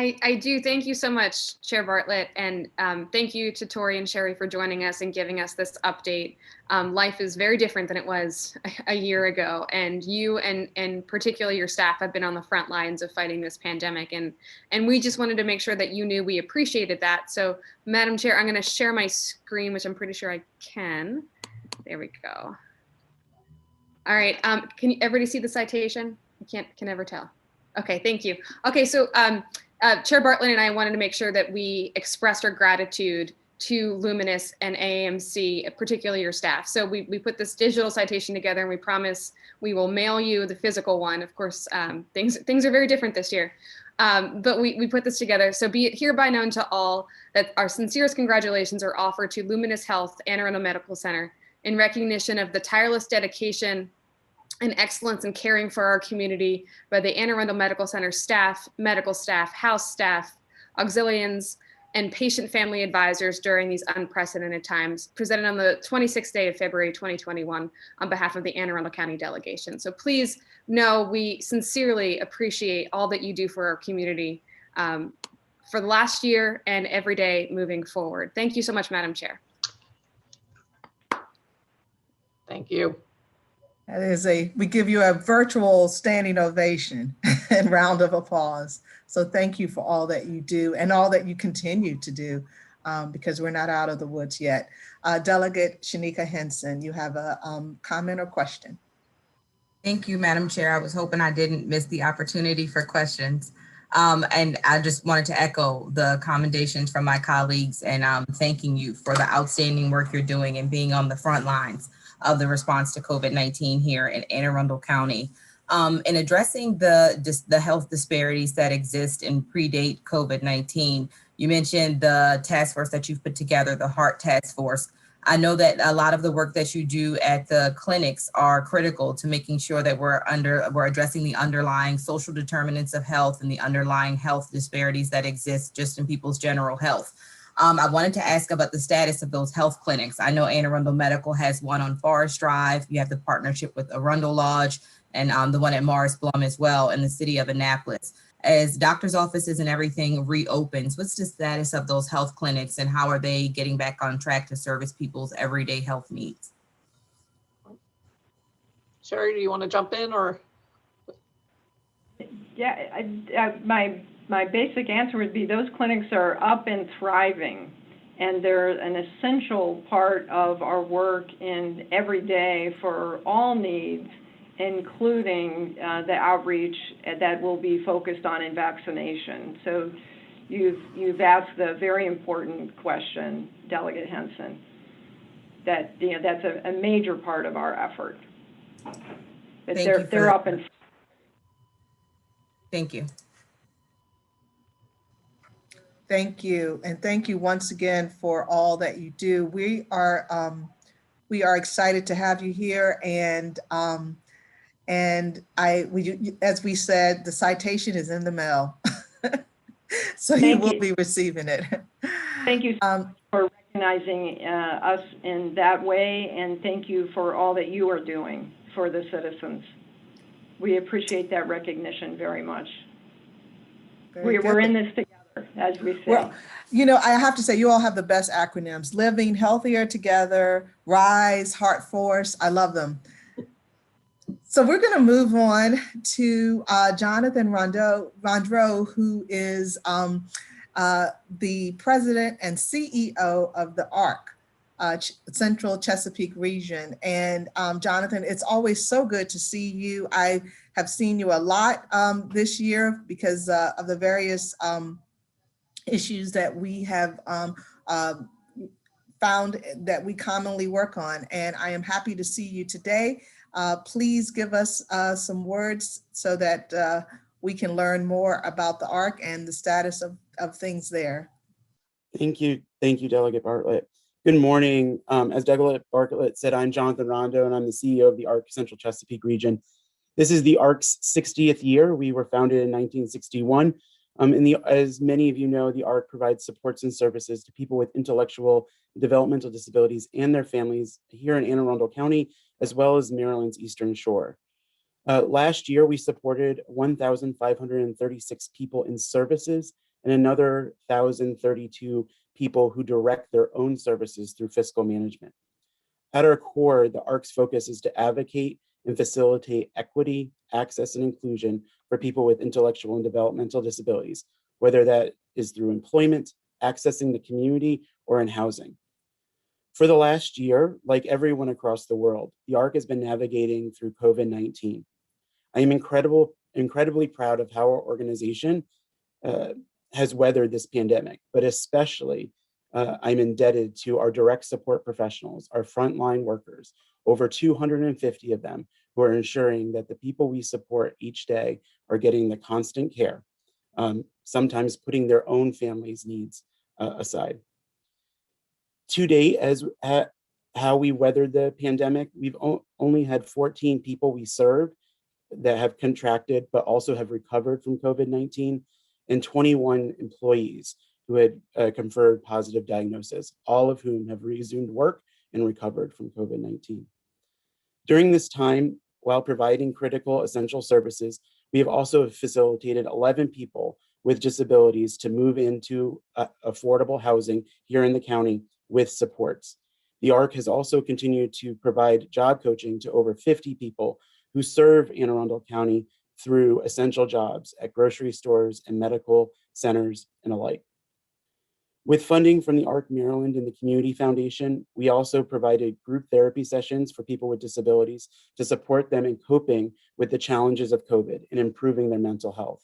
Speaker 19: I do. Thank you so much, Chair Bartlett. And thank you to Tori and Sherry for joining us and giving us this update. Life is very different than it was a year ago. And you and particularly your staff have been on the front lines of fighting this pandemic. And we just wanted to make sure that you knew we appreciated that. So, Madam Chair, I'm going to share my screen, which I'm pretty sure I can. There we go. All right, can everybody see the citation? I can never tell. Okay, thank you. Okay, so Chair Bartlett and I wanted to make sure that we expressed our gratitude to Luminous and AAMC, particularly your staff. So we put this digital citation together, and we promise we will mail you the physical one. Of course, things are very different this year, but we put this together. So be it hereby known to all that our sincerest congratulations are offered to Luminous Health Anne Arundel Medical Center in recognition of the tireless dedication and excellence in caring for our community by the Anne Arundel Medical Center staff, medical staff, house staff, auxilians, and patient family advisors during these unprecedented times, presented on the 26th day of February 2021 on behalf of the Anne Arundel County delegation. So please know we sincerely appreciate all that you do for our community for the last year and every day moving forward. Thank you so much, Madam Chair.
Speaker 17: Thank you.
Speaker 1: That is we give you a virtual standing ovation and round of applause. So thank you for all that you do and all that you continue to do, because we're not out of the woods yet. Delegate Shanika Henson, you have a comment or question?
Speaker 14: Thank you, Madam Chair. I was hoping I didn't miss the opportunity for questions. And I just wanted to echo the commendations from my colleagues and thanking you for the outstanding work you're doing and being on the front lines of the response to COVID-19 here in Anne Arundel County. In addressing the health disparities that exist and predate COVID-19, you mentioned the task force that you've put together, the HEART task force. I know that a lot of the work that you do at the clinics are critical to making sure that we're addressing the underlying social determinants of health and the underlying health disparities that exist just in people's general health. I wanted to ask about the status of those health clinics. I know Anne Arundel Medical has one on Forest Drive. You have the partnership with Arundel Lodge and the one at Morris Blum as well in the city of Annapolis. As doctors' offices and everything reopens, what's the status of those health clinics and how are they getting back on track to service people's everyday health needs?
Speaker 17: Sherry, do you want to jump in or?
Speaker 18: Yeah, my basic answer would be those clinics are up and thriving, and they're an essential part of our work in every day for all needs, including the outreach that will be focused on in vaccination. So you've asked the very important question, Delegate Henson, that that's a major part of our effort. But they're up and.
Speaker 14: Thank you.
Speaker 1: Thank you, and thank you once again for all that you do. We are excited to have you here, and as we said, the citation is in the mail, so you will be receiving it.
Speaker 18: Thank you for recognizing us in that way, and thank you for all that you are doing for the citizens. We appreciate that recognition very much. We're in this together, as we say.
Speaker 1: Well, you know, I have to say, you all have the best acronyms: Living Healthier Together, RISE, Heart Force. I love them. So we're going to move on to Jonathan Rondreau, who is the president and CEO of the ARC, Central Chesapeake Region. And Jonathan, it's always so good to see you. I have seen you a lot this year because of the various issues that we have found that we commonly work on. And I am happy to see you today. Please give us some words so that we can learn more about the ARC and the status of things there.
Speaker 20: Thank you, Delegate Bartlett. Good morning. As Delegate Bartlett said, I'm Jonathan Rondo, and I'm the CEO of the ARC Central Chesapeake Region. This is the ARC's 60th year. We were founded in 1961. As many of you know, the ARC provides supports and services to people with intellectual and developmental disabilities and their families here in Anne Arundel County, as well as Maryland's Eastern Shore. Last year, we supported 1,536 people in services and another 1,032 people who direct their own services through fiscal management. At our core, the ARC's focus is to advocate and facilitate equity, access, and inclusion for people with intellectual and developmental disabilities, whether that is through employment, accessing the community, or in housing. For the last year, like everyone across the world, the ARC has been navigating through COVID-19. I am incredibly proud of how our organization has weathered this pandemic, but especially I'm indebted to our direct support professionals, our frontline workers, over 250 of them, who are ensuring that the people we support each day are getting the constant care, sometimes putting their own families' needs aside. To date, as how we weathered the pandemic, we've only had 14 people we served that have contracted, but also have recovered from COVID-19, and 21 employees who had conferred positive diagnosis, all of whom have resumed work and recovered from COVID-19. During this time, while providing critical essential services, we have also facilitated 11 people with disabilities to move into affordable housing here in the county with supports. The ARC has also continued to provide job coaching to over 50 people who serve Anne Arundel County through essential jobs at grocery stores and medical centers and alike. With funding from the ARC Maryland and the Community Foundation, we also provided group therapy sessions for people with disabilities to support them in coping with the challenges of COVID and improving their mental health.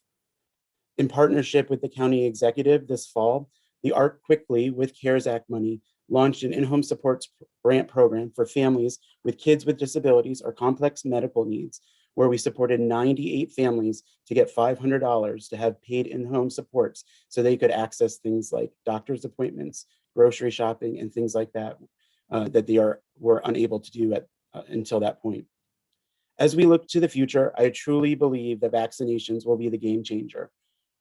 Speaker 20: In partnership with the county executive this fall, the ARC quickly, with CARES Act money, launched an in-home supports grant program for families with kids with disabilities or complex medical needs, where we supported 98 families to get $500 to have paid in-home supports so they could access things like doctor's appointments, grocery shopping, and things like that, that they were unable to do until that point. As we look to the future, I truly believe that vaccinations will be the game changer.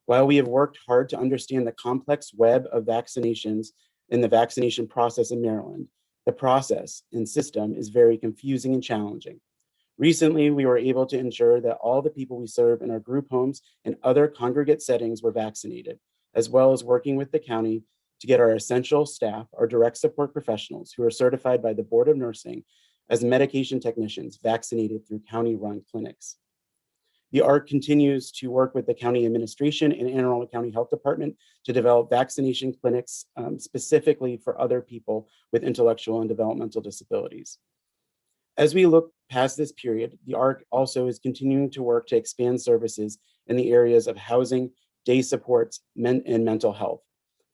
Speaker 20: While we have worked hard to understand the complex web of vaccinations in the vaccination process in Maryland, the process and system is very confusing and challenging. Recently, we were able to ensure that all the people we serve in our group homes and other congregate settings were vaccinated, as well as working with the county to get our essential staff, our direct support professionals who are certified by the Board of Nursing as medication technicians vaccinated through county-run clinics. The ARC continues to work with the county administration and Anne Arundel County Health Department to develop vaccination clinics specifically for other people with intellectual and developmental disabilities. As we look past this period, the ARC also is continuing to work to expand services in the areas of housing, day supports, and mental health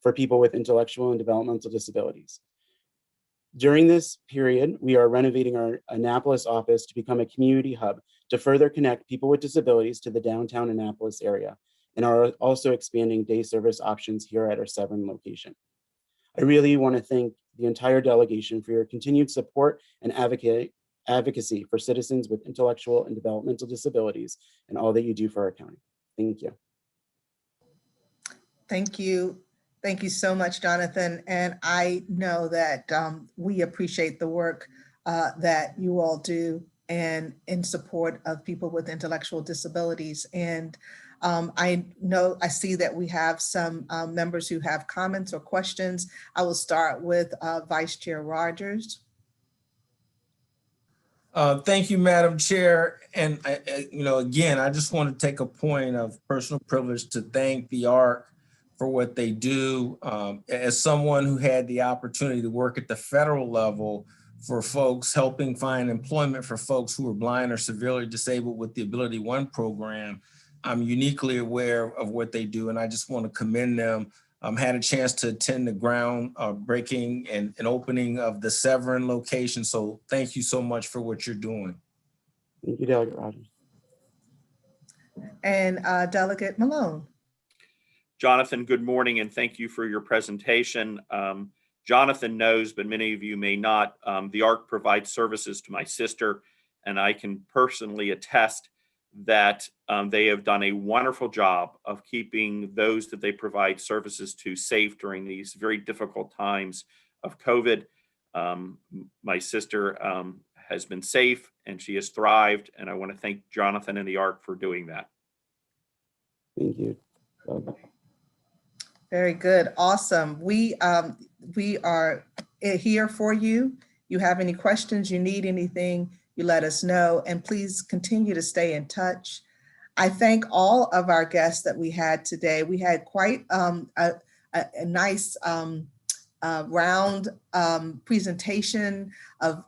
Speaker 20: for people with intellectual and developmental disabilities. During this period, we are renovating our Annapolis office to become a community hub to further connect people with disabilities to the downtown Annapolis area, and are also expanding day service options here at our Severn location. I really want to thank the entire delegation for your continued support and advocacy for citizens with intellectual and developmental disabilities and all that you do for our county. Thank you.
Speaker 1: Thank you. Thank you so much, Jonathan. And I know that we appreciate the work that you all do and in support of people with intellectual disabilities. And I see that we have some members who have comments or questions. I will start with Vice Chair Rogers.
Speaker 11: Thank you, Madam Chair. And again, I just want to take a point of personal privilege to thank the ARC for what they do. As someone who had the opportunity to work at the federal level for folks, helping find employment for folks who are blind or severely disabled with the Ability One program, I'm uniquely aware of what they do, and I just want to commend them. Had a chance to attend the ground breaking and opening of the Severn location, so thank you so much for what you're doing.
Speaker 20: Thank you, Delegate Rogers.
Speaker 1: And Delegate Malone.
Speaker 21: Jonathan, good morning, and thank you for your presentation. Jonathan knows, but many of you may not, the ARC provides services to my sister, and I can personally attest that they have done a wonderful job of keeping those that they provide services to safe during these very difficult times of COVID. My sister has been safe and she has thrived, and I want to thank Jonathan and the ARC for doing that.
Speaker 20: Thank you.
Speaker 1: Very good. Awesome. We are here for you. You have any questions, you need anything, you let us know, and please continue to stay in touch. I thank all of our guests that we had today. We had quite a nice round presentation of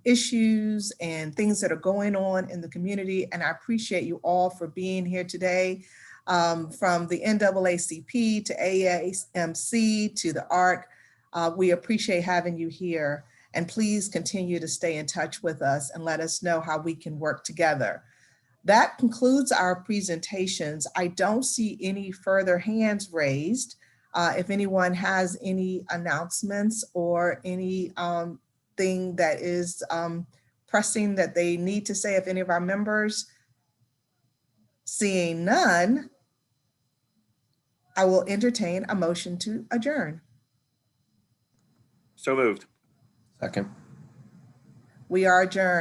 Speaker 1: issues and things that are going on in the community. And I appreciate you all for being here today. From the NAACP to AAMC to the ARC, we appreciate having you here. And please continue to stay in touch with us and let us know how we can work together. That concludes our presentations. I don't see any further hands raised. If anyone has any announcements or any thing that is pressing that they need to say, if any of our members, seeing none, I will entertain a motion to adjourn.
Speaker 21: So moved.
Speaker 3: Second.
Speaker 1: We are adjourned.